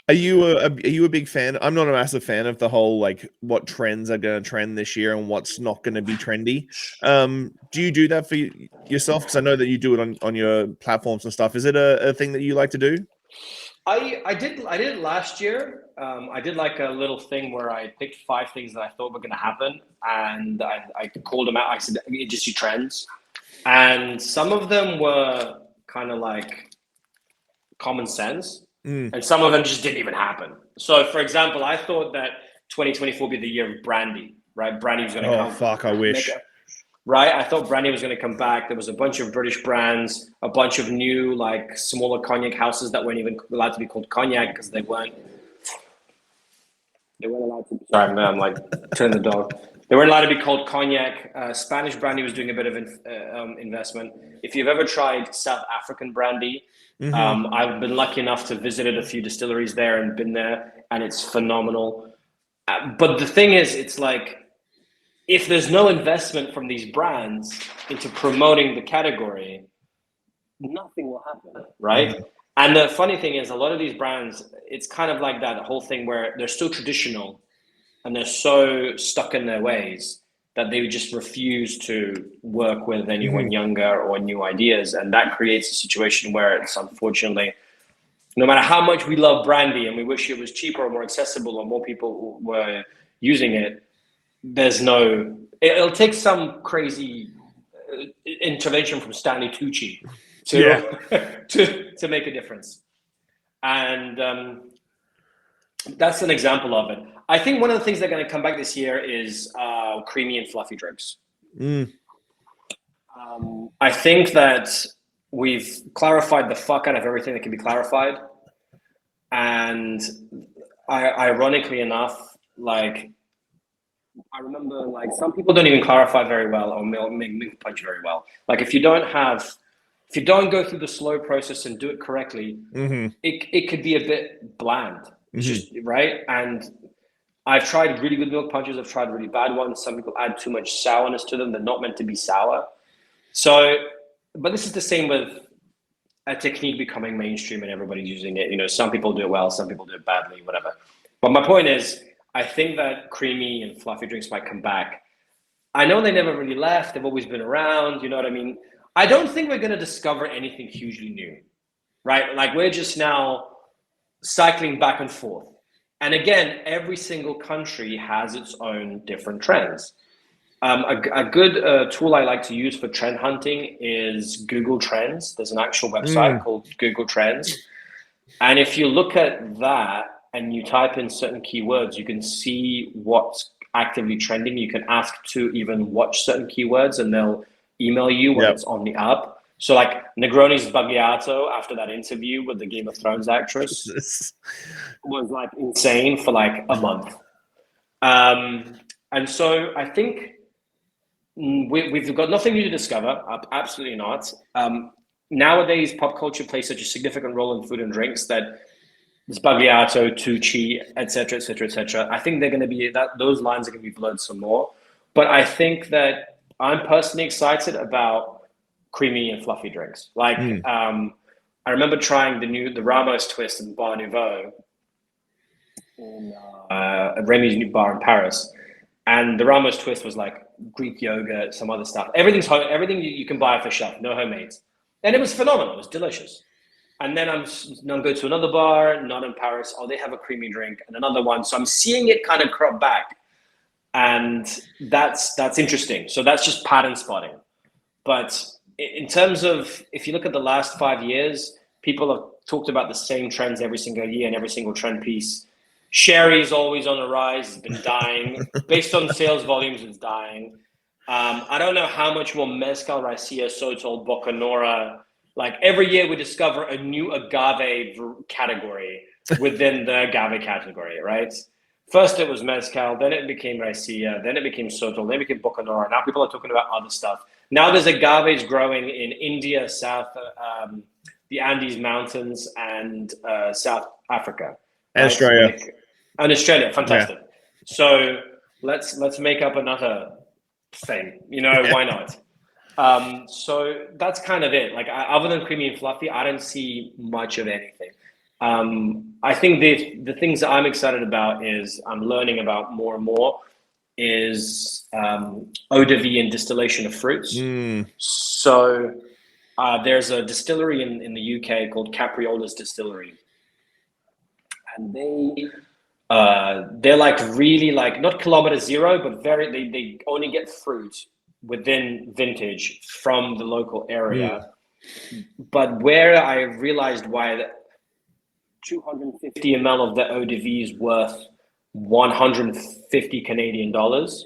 Are you a big fan? I'm not a massive fan of the whole like what trends are going to trend this year and what's not going to be trendy. Do you do that for yourself? Because I know that you do it on your platforms and stuff. Is it a thing that you like to do? I did it last year. I did like a little thing where I picked 5 things that I thought were going to happen, and I called them out. I said industry trends, and some of them were kind of like common sense. And some of them just didn't even happen. So, for example, I thought that 2024 would be the year of brandy, right? Brandy was going to come. Oh, fuck, I wish. Right? I thought brandy was going to come back. There was a bunch of British brands, a bunch of new, like, smaller cognac houses that weren't even allowed to be called cognac because they weren't allowed to be. Sorry, man, I'm like, turn the dog. They weren't allowed to be called cognac. Spanish brandy was doing a bit of investment. If you've ever tried South African brandy, I've been lucky enough to visit a few distilleries there and been there, and it's phenomenal. But the thing is, it's like, if there's no investment from these brands into promoting the category, nothing will happen, right? And the funny thing is, a lot of these brands, it's kind of like that whole thing where they're so traditional and they're so stuck in their ways that they just refuse to work with anyone younger or new ideas. And that creates a situation where it's unfortunately, no matter how much we love brandy and we wish it was cheaper or more accessible or more people were using it, it'll take some crazy intervention from Stanley Tucci to make a difference. And that's an example of it. I think one of the things that are going to come back this year is creamy and fluffy drinks. I think that we've clarified the fuck out of everything that can be clarified. And ironically enough, like, I remember like some people don't even clarify very well or make milk punch very well. Like if you don't go through the slow process and do it correctly, it could be a bit bland, just right. And I've tried really good milk punches. I've tried really bad ones. Some people add too much sourness to them. They're not meant to be sour. So, but this is the same with a technique becoming mainstream and everybody's using it. You know, some people do it well, some people do it badly, whatever. But my point is, I think that creamy and fluffy drinks might come back. I know they never really left. They've always been around. You know what I mean? I don't think we're going to discover anything hugely new, right? Like we're just now cycling back and forth. And again, every single country has its own different trends. A good tool I like to use for trend hunting is Google Trends. There's an actual website called Google Trends. And if you look at that and you type in certain keywords, you can see what's actively trending. You can ask to even watch certain keywords and they'll email you when it's on the app. So like Negroni's Sbagliato after that interview with the Game of Thrones actress was like insane for like a month. And so I think we've got nothing new to discover. Absolutely not. Nowadays, pop culture plays such a significant role in food and drinks that Sbagliato, Tucci, etc., etc., etc. I think they're going to be those lines are going to be blurred some more. But I think that I'm personally excited about creamy and fluffy drinks. Like I remember trying the Ramos twist in Bar Nouveau in Remy's new bar in Paris, And the Ramos twist was like Greek yogurt, some other stuff. Everything you can buy off the shelf, no homemades. And it was phenomenal. It was delicious. And then I'm go to another bar, not in Paris. Oh, they have a creamy drink, and another one. So I'm seeing it kind of crop back, and that's interesting. So that's just pattern spotting. But in terms of, if you look at the last 5 years, people have talked about the same trends every single year and every single trend piece. Sherry is always on the rise. It's been dying. Based on sales volumes, it's dying. I don't know how much more mezcal, raicilla, sotol, bocanora. Like every year we discover a new agave category within the agave category, right? First it was mezcal, then it became raicilla, then it became sotol, then it became bocanora. Now people are talking about other stuff. Now there's agaves growing in India, the Andes Mountains, and South Africa. And right? Australia. And Australia, fantastic. Yeah. So let's make up another thing. Why not? So that's kind of it. Like other than creamy and fluffy, I don't see much of anything. I think the things that I'm excited about is I'm learning about more and more is eau de vie and distillation of fruits. So there's a distillery in the UK called Capriola's Distillery, and they're like really like not kilometer zero, but they only get fruit within vintage from the local area. But where I realized why that 250 ml of the eau de vie is worth 150 Canadian dollars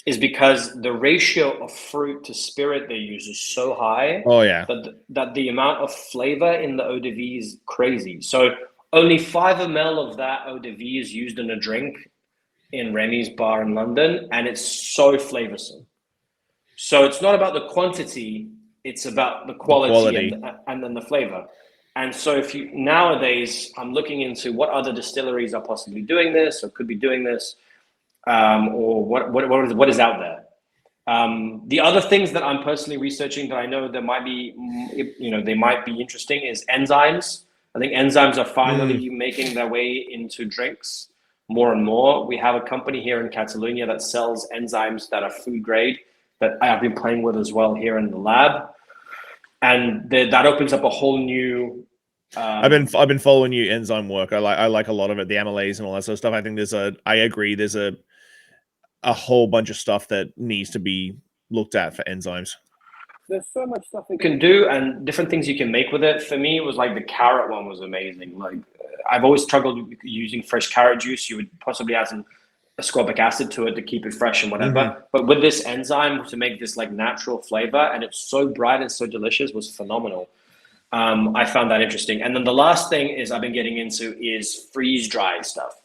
is because the ratio of fruit to spirit they use is so high. Oh yeah. That the amount of flavor in the eau de vie is crazy. So only 5 ml of that eau de vie is used in a drink in Remy's bar in London, and it's so flavorsome. So it's not about the quantity, it's about the quality. And then the flavor. And so nowadays, I'm looking into what other distilleries are possibly doing this or could be doing this, or what is out there. The other things that I'm personally researching that I know that might be, they might be interesting is enzymes. I think enzymes are finally making their way into drinks more and more. We have a company here in Catalonia that sells enzymes that are food grade that I have been playing with as well here in the lab. And that opens up a whole new. I've been following you enzyme work. I like a lot of it, the amylase and all that sort of stuff. I think I agree. There's a whole bunch of stuff that needs to be looked at for enzymes. There's so much stuff you can do and different things you can make with it. For me, it was like the carrot one was amazing. Like I've always struggled with using fresh carrot juice. You would possibly add some ascorbic acid to it to keep it fresh and whatever. But with this enzyme to make this like natural flavor, and it's so bright and so delicious, was phenomenal. I found that interesting. And then the last thing is I've been getting into is freeze dry stuff.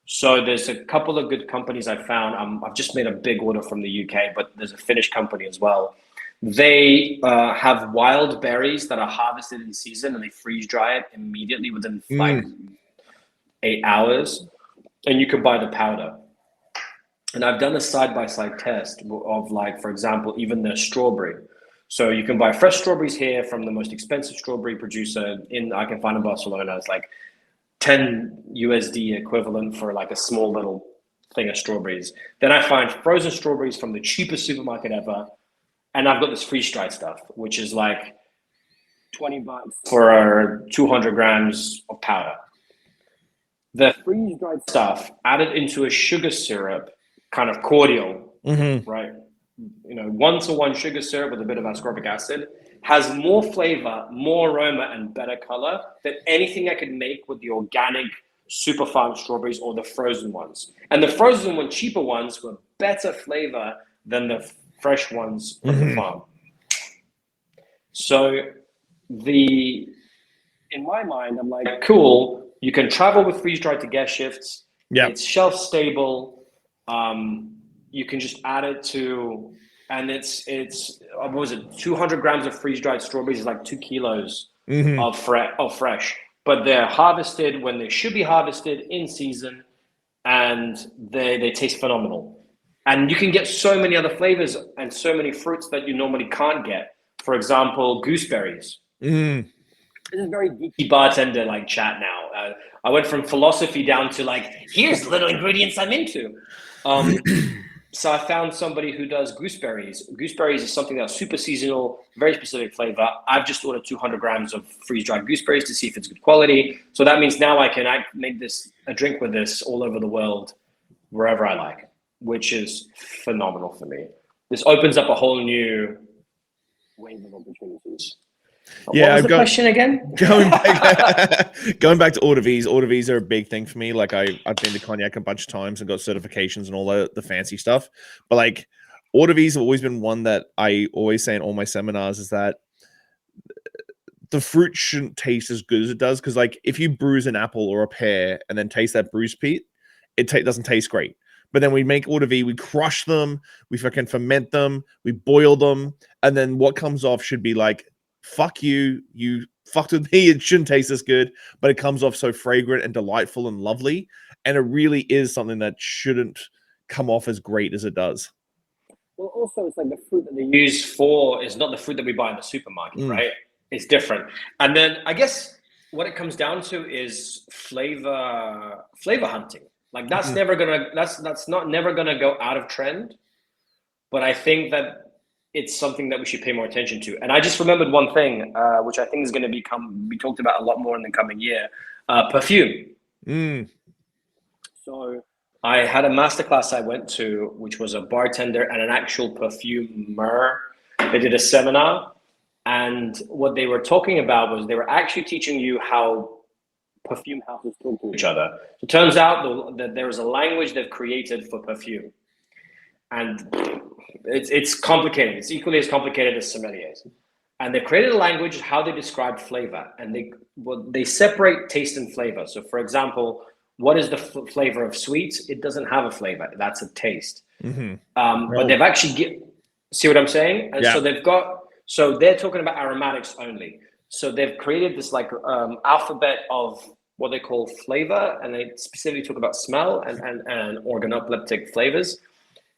So there's a couple of good companies I found. I've just made a big order from the UK, but there's a Finnish company as well. They have wild berries that are harvested in season and they freeze dry it immediately within like 8 hours. And you can buy the powder. And I've done a side-by-side test of like, for example, even the strawberry. So you can buy fresh strawberries here from the most expensive strawberry producer I can find in Barcelona. It's like 10 USD equivalent for like a small little thing of strawberries. Then I find frozen strawberries from the cheapest supermarket ever. And I've got this freeze-dried stuff, which is like $20 for 200 grams of powder. The freeze-dried stuff added into a sugar syrup, kind of cordial, right? 1-to-1 sugar syrup with a bit of ascorbic acid has more flavor, more aroma, and better color than anything I could make with the organic super farm strawberries or the frozen ones. And the frozen one, cheaper ones, were better flavor than the fresh ones from the farm. So in my mind, I'm like, cool. You can travel with freeze dried to guest shifts. Yeah, it's shelf stable. You can just add it to, and it's what was it? 200 grams of freeze dried strawberries is like 2 kilos of fresh. But they're harvested when they should be harvested in season, and they taste phenomenal. And you can get so many other flavors and so many fruits that you normally can't get. For example, gooseberries. This is very geeky bartender like chat now. I went from philosophy down to like, here's little ingredients I'm into. So I found somebody who does gooseberries. Gooseberries is something that's super seasonal, very specific flavor. I've just ordered 200 grams of freeze-dried gooseberries to see if it's good quality. So that means now I can make a drink with this all over the world, wherever I like, which is phenomenal for me. This opens up a whole new wave of opportunities. Yeah, what was the question again? Going back to eau de vie. Eau de vie are a big thing for me. Like I've been to Cognac a bunch of times and got certifications and all the fancy stuff. But like eau de vie have always been one that I always say in all my seminars is that the fruit shouldn't taste as good as it does. Because like if you bruise an apple or a pear and then taste that bruise peat, it doesn't taste great. But then we make eau de vie, we crush them, we fucking ferment them, we boil them, and then what comes off should be like, fuck you, you fucked with me, it shouldn't taste this good, but it comes off so fragrant and delightful and lovely, and it really is something that shouldn't come off as great as it does. Well, also, it's like the fruit that they use is not the fruit that we buy in the supermarket, right? It's different. And then I guess what it comes down to is flavor hunting. Like that's never gonna go out of trend, but I think that it's something that we should pay more attention to. And I just remembered one thing, which I think is going to be talked about a lot more in the coming year: perfume. So I had a masterclass I went to, which was a bartender and an actual perfumer. They did a seminar, and what they were talking about was they were actually teaching you how perfume houses talk to each other. So it turns out that there is a language they've created for perfume, and it's complicated. It's equally as complicated as sommeliers. And they created a language how they describe flavor, and they separate taste and flavor. So, for example, what is the flavor of sweets? It doesn't have a flavor. That's a taste. But they've actually see what I'm saying? And so they're talking about aromatics only. So they've created this like alphabet of what they call flavor, and they specifically talk about smell and organoleptic flavors.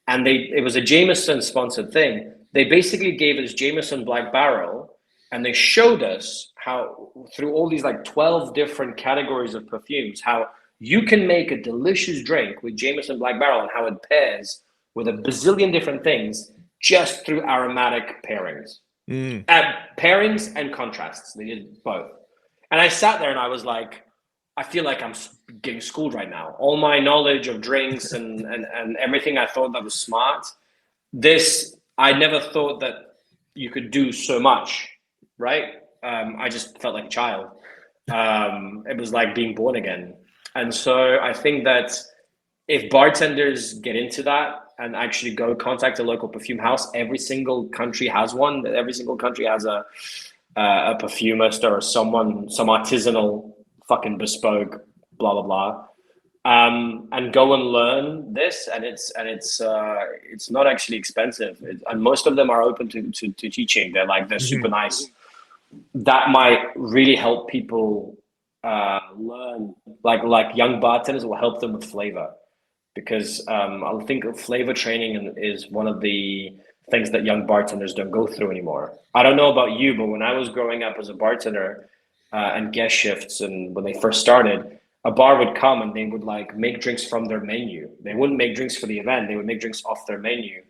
And it was a Jameson sponsored thing. They basically gave us Jameson Black Barrel, and they showed us how through all these like 12 different categories of perfumes, how you can make a delicious drink with Jameson Black Barrel and how it pairs with a bazillion different things just through aromatic pairings. Pairings and contrasts. They did both. And I sat there and I was like, I feel like I'm getting schooled right now. All my knowledge of drinks and everything I thought that was smart. I never thought that you could do so much, right? I just felt like a child. It was like being born again. And so I think that if bartenders get into that and actually go contact a local perfume house, every single country has one. Every single country has a perfumist or some artisanal fucking bespoke, blah, blah, blah. And go and learn this. And it's not actually expensive. And most of them are open to teaching. They're super nice. That might really help people learn, like young bartenders will help them with flavor. Because I think flavor training is one of the things that young bartenders don't go through anymore. I don't know about you, but when I was growing up as a bartender and guest shifts, and when they first started, a bar would come and they would like make drinks from their menu. They wouldn't make drinks for the event. They would make drinks off their menu.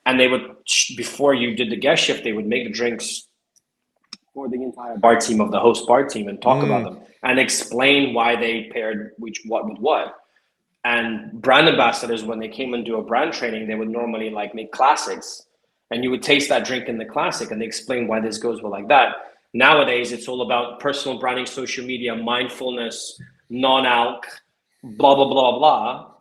And they would, before you did the guest shift, they would make the drinks for the entire bar team of the host bar team and talk about them and explain why they paired what with what. And brand ambassadors, when they came and do a brand training, they would normally like make classics, and you would taste that drink in the classic and they explain why this goes well like that. Nowadays, it's all about personal branding, social media, mindfulness, non-alc, blah, blah, blah, blah.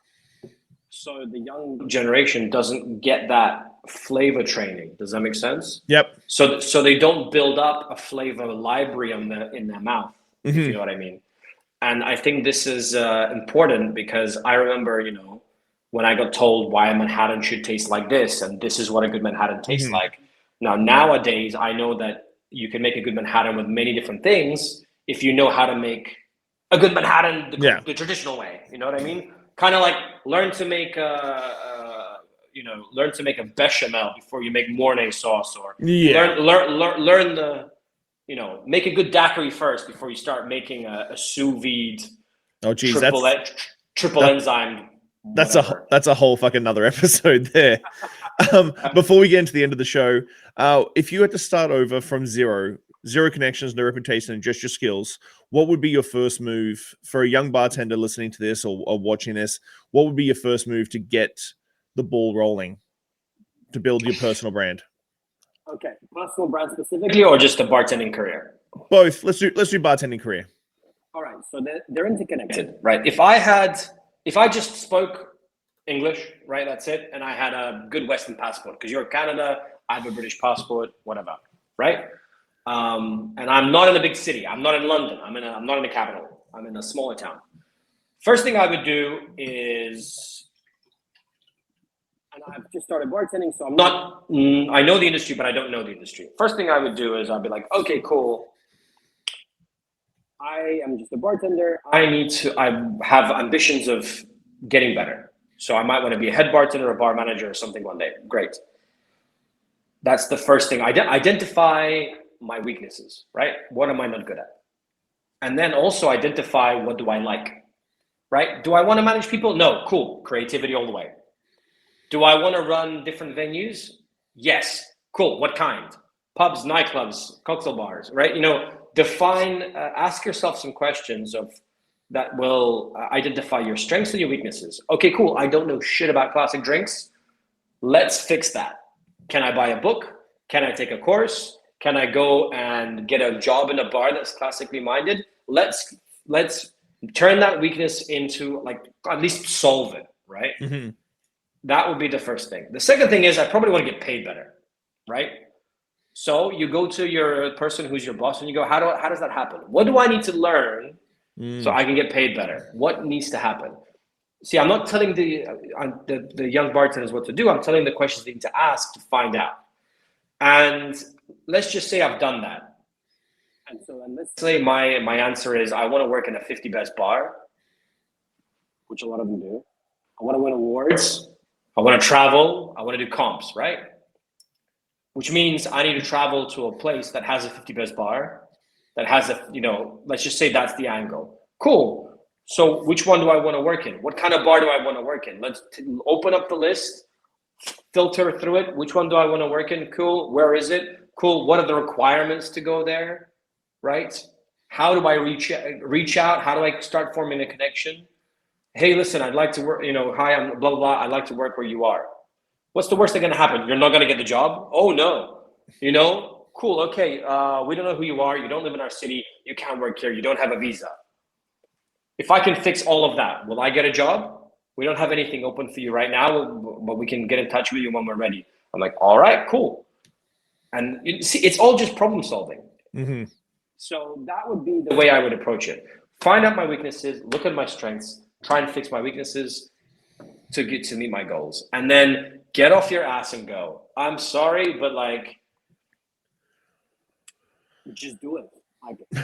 So the young generation doesn't get that flavor training. Does that make sense? Yep. So they don't build up a flavor library in their mouth, if you know what I mean. And I think this is important because I remember, when I got told why a Manhattan should taste like this, and this is what a good Manhattan tastes like. Now, nowadays, I know that you can make a good Manhattan with many different things if you know how to make a good Manhattan the traditional way. You know what I mean? Kind of like learn to make a bechamel before you make Mornay sauce, or learn the. Make a good daiquiri first before you start making a sous vide triple enzyme whatever. That's a whole fucking another episode there. Before we get into the end of the show, if you had to start over from zero connections, no reputation, and just your skills, what would be your first move for a young bartender listening to this or watching this? What would be your first move to get the ball rolling, to build your personal brand? Okay, personal brand specifically, or just a bartending career? Both. Let's do bartending career. All right, so they're interconnected, right? If I just spoke English, right, that's it, and I had a good Western passport, because you're in Canada, I have a British passport, whatever, right? And I'm not in a big city. I'm not in London. I'm not in the capital. I'm in a smaller town. First thing I would do is, and I've just started bartending, so I'm not, I know the industry, but I don't know the industry. First thing I would do is I'd be like, okay, cool. I am just a bartender. I have ambitions of getting better. So I might want to be a head bartender, a bar manager, or something one day. Great. That's the first thing. Identify my weaknesses, right? What am I not good at? And then also identify, what do I like, right? Do I want to manage people? No, cool. Creativity all the way. Do I want to run different venues? Yes. Cool. What kind? Pubs, nightclubs, cocktail bars, right? Define, ask yourself some questions that will identify your strengths and your weaknesses. Okay, cool. I don't know shit about classic drinks. Let's fix that. Can I buy a book? Can I take a course? Can I go and get a job in a bar that's classically minded? Let's turn that weakness into, like, at least solve it, right? Mm-hmm. That would be the first thing. The second thing is I probably want to get paid better, right? So you go to your person who's your boss and you go, how does that happen? What do I need to learn so I can get paid better? What needs to happen? See, I'm not telling the young bartenders what to do. I'm telling the questions they need to ask to find out. And let's just say I've done that. And so then let's say my answer is I want to work in a 50 best bar, which a lot of them do. I want to win awards. I want to travel. I want to do comps, right? Which means I need to travel to a place that has a 50 best bar, that has let's just say that's the angle. Cool. So which one do I want to work in? What kind of bar do I want to work in? Let's open up the list, filter through it. Which one do I want to work in? Cool. Where is it? Cool. What are the requirements to go there? Right? How do I reach out? How do I start forming a connection? Hey, listen, I'd like to work, hi, I'm blah, blah, blah. I'd like to work where you are. What's the worst thing going to happen? You're not going to get the job? Oh, no. Cool. Okay. We don't know who you are. You don't live in our city. You can't work here. You don't have a visa. If I can fix all of that, will I get a job? We don't have anything open for you right now, but we can get in touch with you when we're ready. I'm like, all right, cool. And you see, it's all just problem solving. Mm-hmm. So that would be the way I would approach it. Find out my weaknesses, look at my strengths, try and fix my weaknesses to meet my goals. And then get off your ass and go. I'm sorry, but just do it.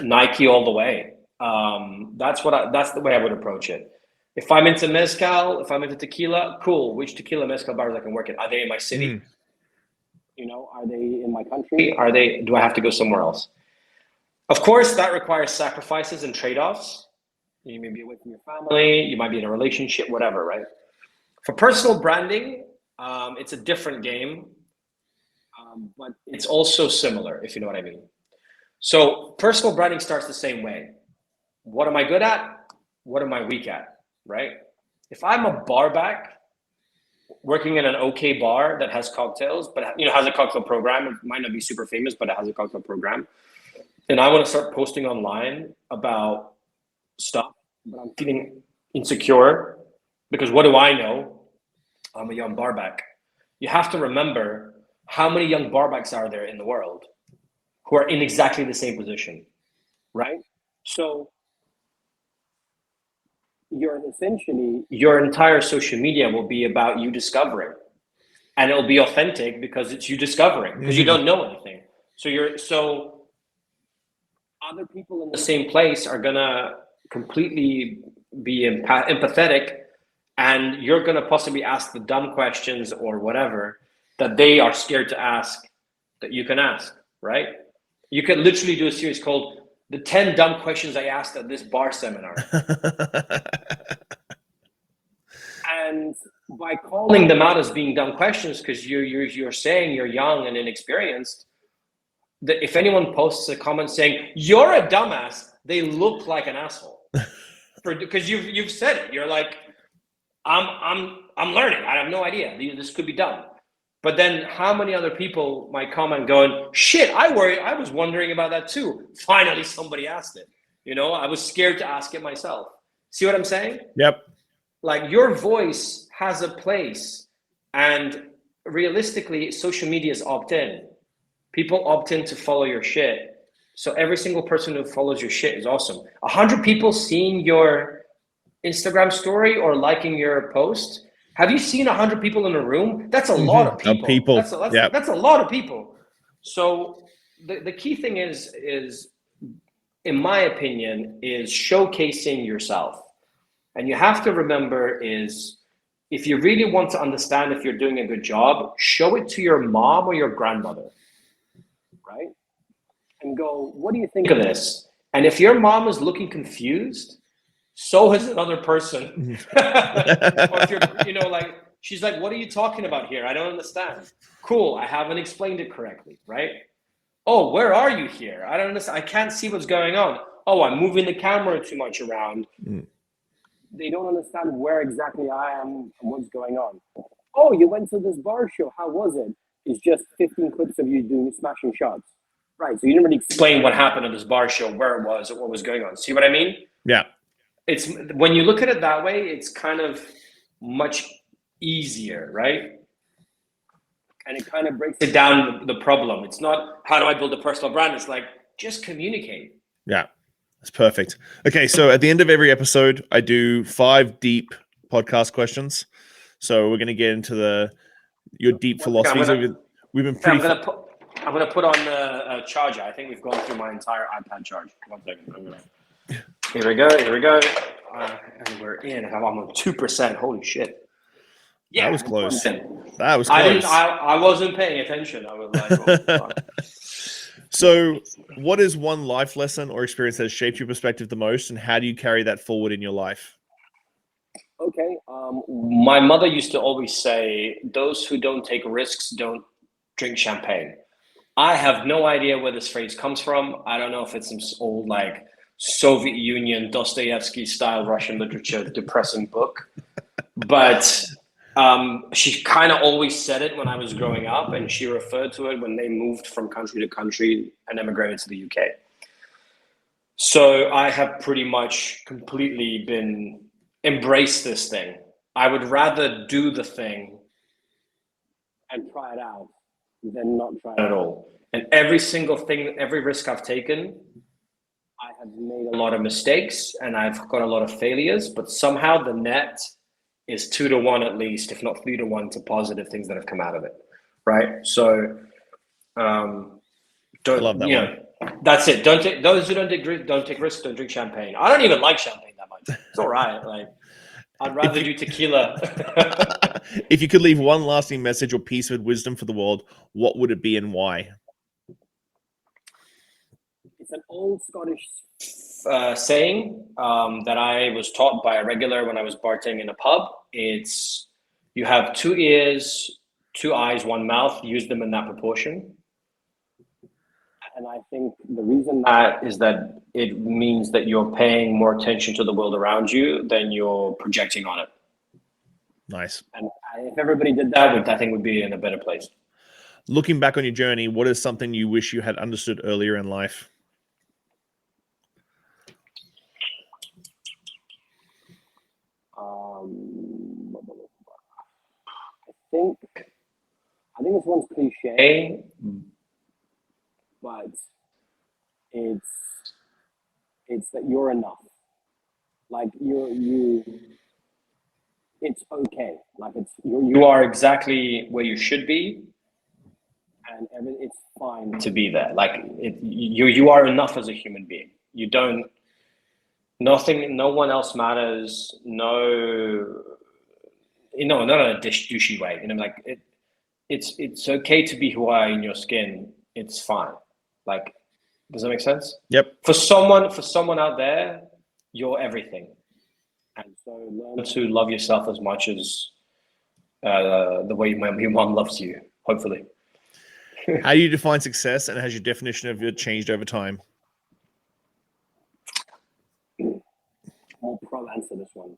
Nike all the way. That's the way I would approach it. If I'm into mezcal, if I'm into tequila, cool. Which tequila mezcal bars I can work in? Are they in my city? Are they in my country? Do I have to go somewhere else? Of course, that requires sacrifices and trade-offs. You may be away from your family, you might be in a relationship, whatever, right? For personal branding, it's a different game, but it's also similar, if you know what I mean. So personal branding starts the same way. What am I good at? What am I weak at, right? If I'm a bar back working in an okay bar that has cocktails, but has a cocktail program, it might not be super famous, but it has a cocktail program, and I want to start posting online about stuff, but I'm feeling insecure because what do I know? I'm a young barback. You have to remember how many young barbacks are there in the world who are in exactly the same position, right? So your entire social media will be about you discovering, and it'll be authentic because it's you discovering, because you don't know anything. So other people in the same place are gonna completely be empathetic, and you're gonna possibly ask the dumb questions or whatever that they are scared to ask that you can ask, right? You could literally do a series called The 10 Dumb Questions I Asked at This Bar Seminar. And by calling them out as being dumb questions, because you're saying you're young and inexperienced, that if anyone posts a comment saying you're a dumbass, they look like an asshole. Because you've said it. You're like, I'm learning. I have no idea. This could be done. But then how many other people might comment going, shit, I was wondering about that too. Finally, somebody asked it. I was scared to ask it myself. See what I'm saying? Yep. Like, your voice has a place, and realistically, social media is opt-in. People opt in to follow your shit. So every single person who follows your shit is awesome. 100 people seeing your Instagram story or liking your post. Have you seen 100 people in a room? That's a lot of people. That's a lot of people. So the key thing is, in my opinion, is showcasing yourself. And you have to remember is, if you really want to understand if you're doing a good job, show it to your mom or your grandmother, right? And go, what do you think of this? And if your mom is looking confused, so is another person. Or if you're, like, she's like, what are you talking about here? I don't understand. Cool, I haven't explained it correctly, right? Oh, where are you here? I don't understand. I can't see what's going on. Oh, I'm moving the camera too much around. They don't understand where exactly I am and what's going on. Oh, you went to this bar show. How was it? It's just 15 clips of you doing smashing shots. Right, so you didn't really explain what happened at this bar show, where it was, or what was going on. See what I mean? Yeah. It's, when you look at it that way, it's kind of much easier, right? And it kind of breaks it down, the problem. It's not, how do I build a personal brand? It's like, just communicate. Yeah, that's perfect. Okay, so at the end of every episode, I do 5 deep podcast questions. So we're going to get into your deep philosophies. We've been pretty... I'm gonna put on a charger. I think we've gone through my entire iPad charge. 1 second. Here we go. And we're in. I'm on 2%. Holy shit. Yeah, that was close. I wasn't paying attention. I was like, oh, So, what is one life lesson or experience that has shaped your perspective the most, and how do you carry that forward in your life? Okay. My mother used to always say, "Those who don't take risks don't drink champagne." I have no idea where this phrase comes from. I don't know if it's some old, like, Soviet Union, Dostoevsky style Russian literature, depressing book. But she kind of always said it when I was growing up, and she referred to it when they moved from country to country and emigrated to the UK. So I have pretty much completely embraced this thing. I would rather do the thing and try it out than not try it at all. And every single thing, every risk I've taken, I have made a lot of mistakes and I've got a lot of failures, but somehow the net is 2 to 1 at least, if not 3 to 1 to positive things that have come out of it, right? So don't, love that one. That's it. Those who don't take risks, don't drink champagne. I don't even like champagne that much. It's all right. Like, I'd rather do tequila. If you could leave one lasting message or piece of wisdom for the world, what would it be and why? It's an old Scottish saying that I was taught by a regular when I was bartending in a pub. It's, you have 2 ears, 2 eyes, 1 mouth. Use them in that proportion. And I think the reason that is that it means that you're paying more attention to the world around you than you're projecting on it. Nice. And if everybody did that, I think we'd be in a better place. Looking back on your journey, what is something you wish you had understood earlier in life? I think this one's cliche, but it's that you're enough. Like it's okay. Like you are exactly where you should be, and it's fine to be there. Like you are enough as a human being. You don't. No one else matters. No, not in a douchey way. Like it's okay to be who I am in your skin. It's fine. Like, does that make sense? Yep. For someone out there, you're everything. And so learn to love yourself as much as the way your mom loves you, hopefully. How do you define success, and has your definition of it changed over time? I'll probably answer this one.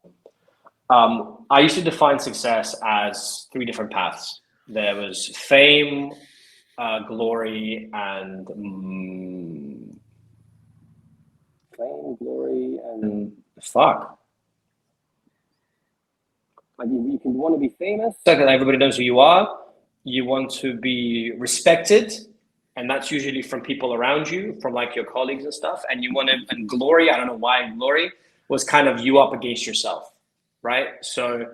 I used to define success as 3 different paths. There was fame, glory, and fuck. Like you can want to be famous, so that everybody knows who you are. You want to be respected, and that's usually from people around you, from like your colleagues and stuff. And you want to, and glory, I don't know why glory was kind of you up against yourself, right? So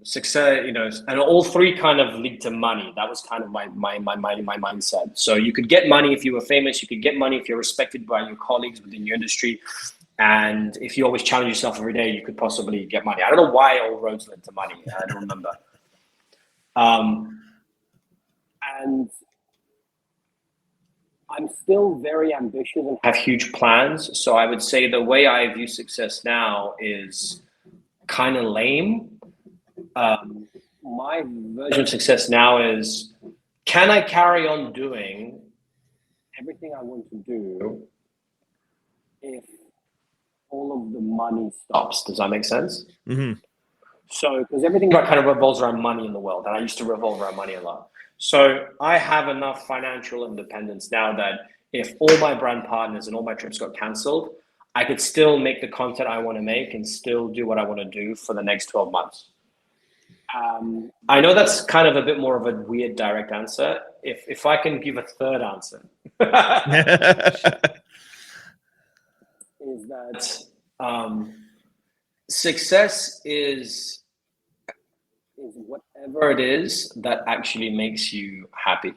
success, and all 3 kind of lead to money. That was kind of my mindset. So you could get money if you were famous. You could get money if you're respected by your colleagues within your industry. And if you always challenge yourself every day, you could possibly get money. I don't know why all roads led to money. I don't remember. And I'm still very ambitious and have huge plans. So I would say the way I view success now is kind of lame. My version of success now is, can I carry on doing everything I want to do if all of the money stops? Does that make sense? Mm-hmm. So, because everything kind of revolves around money in the world, and I used to revolve around money a lot. So I have enough financial independence now that if all my brand partners and all my trips got canceled, I could still make the content I want to make and still do what I want to do for the next 12 months. I know that's kind of a bit more of a weird direct answer. If I can give a third answer, is that success is whatever it is that actually makes you happy.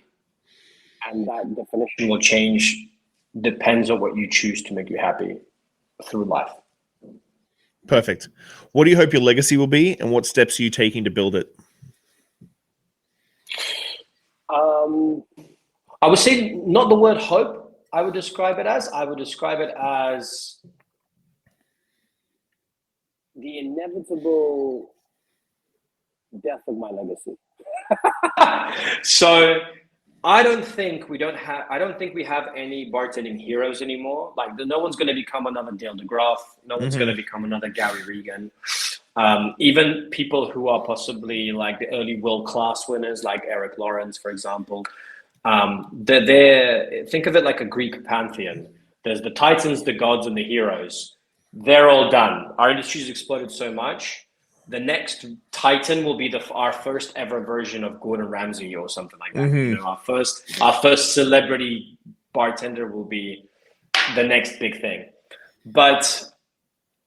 And that definition will change, depends on what you choose to make you happy through life. Perfect. What do you hope your legacy will be, and what steps are you taking to build it? I would say not the word hope. I would describe it as the inevitable death of my legacy. So I don't think we have any bartending heroes anymore. Like no one's going to become another Dale DeGraff. No one's going to become another Gary Regan. Even people who are possibly like the early world class winners, like Eric Lawrence, for example. Think of it like a Greek pantheon. There's the titans, the gods, and the heroes. They're all done. Our industry's exploded so much. The next titan will be our first ever version of Gordon Ramsay or something like that. Our first celebrity bartender will be the next big thing. But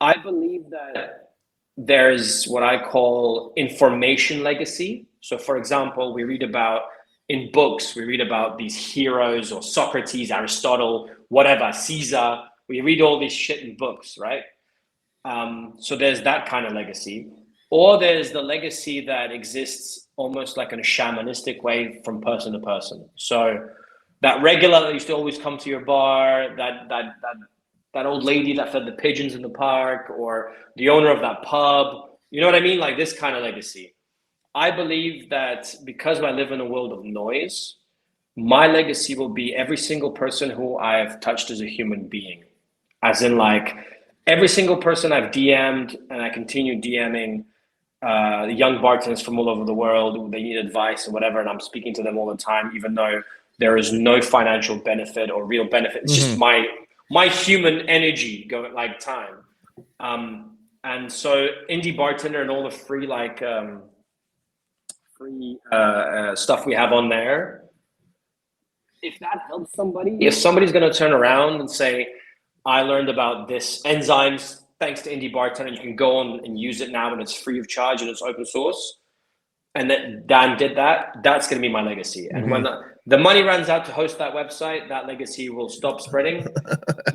I believe that there's what I call information legacy. So for example, in books, we read about these heroes or Socrates, Aristotle, whatever, Caesar. We read all this shit in books, right? So there's that kind of legacy. Or there's the legacy that exists almost like in a shamanistic way from person to person. So that regular that used to always come to your bar, that old lady that fed the pigeons in the park, or the owner of that pub, you know what I mean? Like this kind of legacy. I believe that because I live in a world of noise, my legacy will be every single person who I've touched as a human being. As in like every single person I've DM'd, and I continue DMing young bartenders from all over the world. They need advice and whatever, and I'm speaking to them all the time, even though there is no financial benefit or real benefit. It's just my human energy going like time. And so indie bartender and all the free stuff we have on there, if that helps somebody, if somebody's going to turn around and say, I learned about this enzymes thanks to indie bartender, you can go on and use it now and it's free of charge and it's open source, and that Dan did that, that's going to be my legacy. And when the money runs out to host that website, that legacy will stop spreading.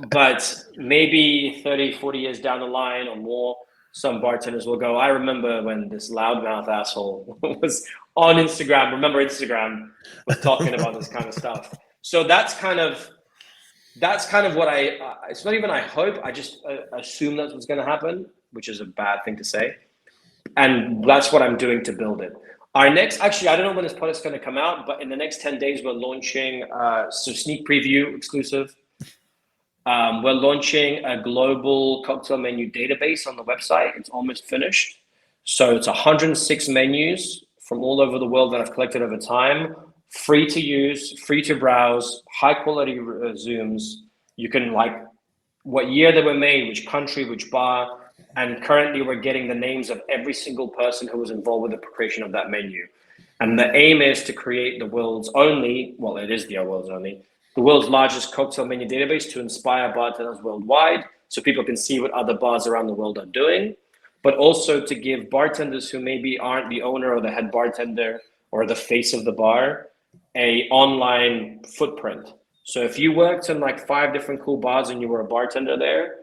But maybe 30, 40 years down the line or more, some bartenders will go, I remember when this loudmouth asshole was on Instagram. Remember Instagram was talking about this kind of stuff. So that's kind of what it's not even I hope, I just assume that's what's going to happen, which is a bad thing to say. And that's what I'm doing to build it. Our next, actually, I don't know when this product's going to come out, but in the next 10 days, we're launching sneak preview exclusive. We're launching a global cocktail menu database on the website. It's almost finished. So it's 106 menus from all over the world that I've collected over time, free to use, free to browse, high quality zooms. You can like what year they were made, which country, which bar. And currently we're getting the names of every single person who was involved with the creation of that menu. And the aim is to create the world's only, well, it is the world's only, the world's largest cocktail menu database to inspire bartenders worldwide so people can see what other bars around the world are doing, but also to give bartenders who maybe aren't the owner or the head bartender or the face of the bar a online footprint. So if you worked in like 5 different cool bars and you were a bartender there,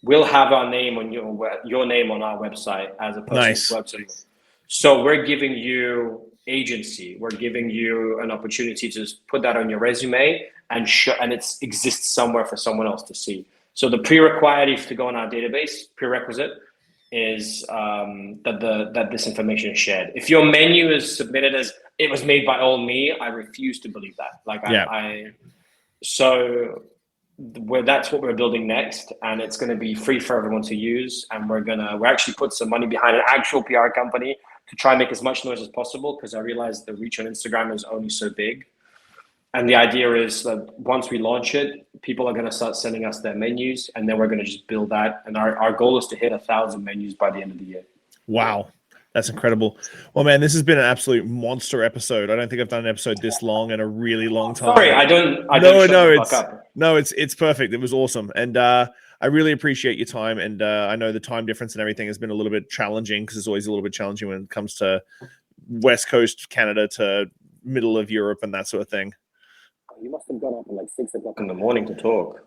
we'll have our name on your name on our website as a person who works on it. So we're giving you agency. We're giving you an opportunity to put that on your resume and it exists somewhere for someone else to see. So the prerequisite to go on our database, prerequisite, is that this information is shared. If your menu is submitted as it was made by all me, I refuse to believe that. That's what we're building next, and it's going to be free for everyone to use. And we're actually put some money behind an actual PR company to try and make as much noise as possible, because I realize the reach on Instagram is only so big. And the idea is that once we launch it, people are going to start sending us their menus, and then we're going to just build that. And our goal is to hit 1,000 menus by the end of the year. Wow. That's incredible. Well, man, this has been an absolute monster episode. I don't think I've done an episode this long in a really long time. Sorry, I don't it's perfect. It was awesome. And I really appreciate your time. And I know the time difference and everything has been a little bit challenging, because it's always a little bit challenging when it comes to West Coast Canada to middle of Europe and that sort of thing. You must have got up at like 6 o'clock in the morning to talk.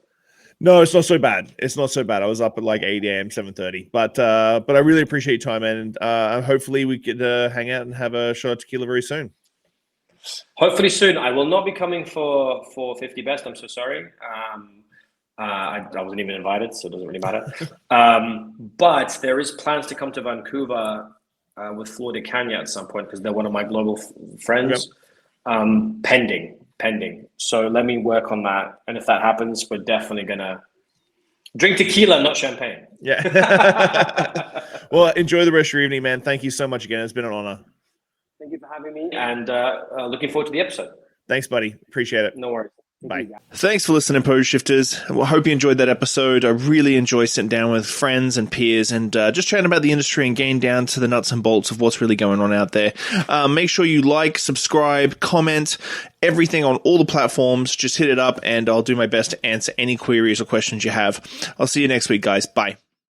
No, it's not so bad. I was up at like 8 a.m., 7:30. But I really appreciate your time, and hopefully we could hang out and have a shot of tequila very soon. Hopefully soon. I will not be coming for 50 Best. I'm so sorry. I wasn't even invited, so it doesn't really matter. But there is plans to come to Vancouver with Florida Canya at some point, because they're one of my global friends. Yep. Pending. So let me work on that. And if that happens, we're definitely going to drink tequila, not champagne. Yeah. Well, enjoy the rest of your evening, man. Thank you so much again. It's been an honor. Thank you for having me. And looking forward to the episode. Thanks, buddy. Appreciate it. No worries. Bye. Thanks for listening, Pose Shifters. Well, I hope you enjoyed that episode. I really enjoy sitting down with friends and peers and just chatting about the industry and getting down to the nuts and bolts of what's really going on out there. Make sure you like, subscribe, comment, everything on all the platforms. Just hit it up and I'll do my best to answer any queries or questions you have. I'll see you next week, guys. Bye.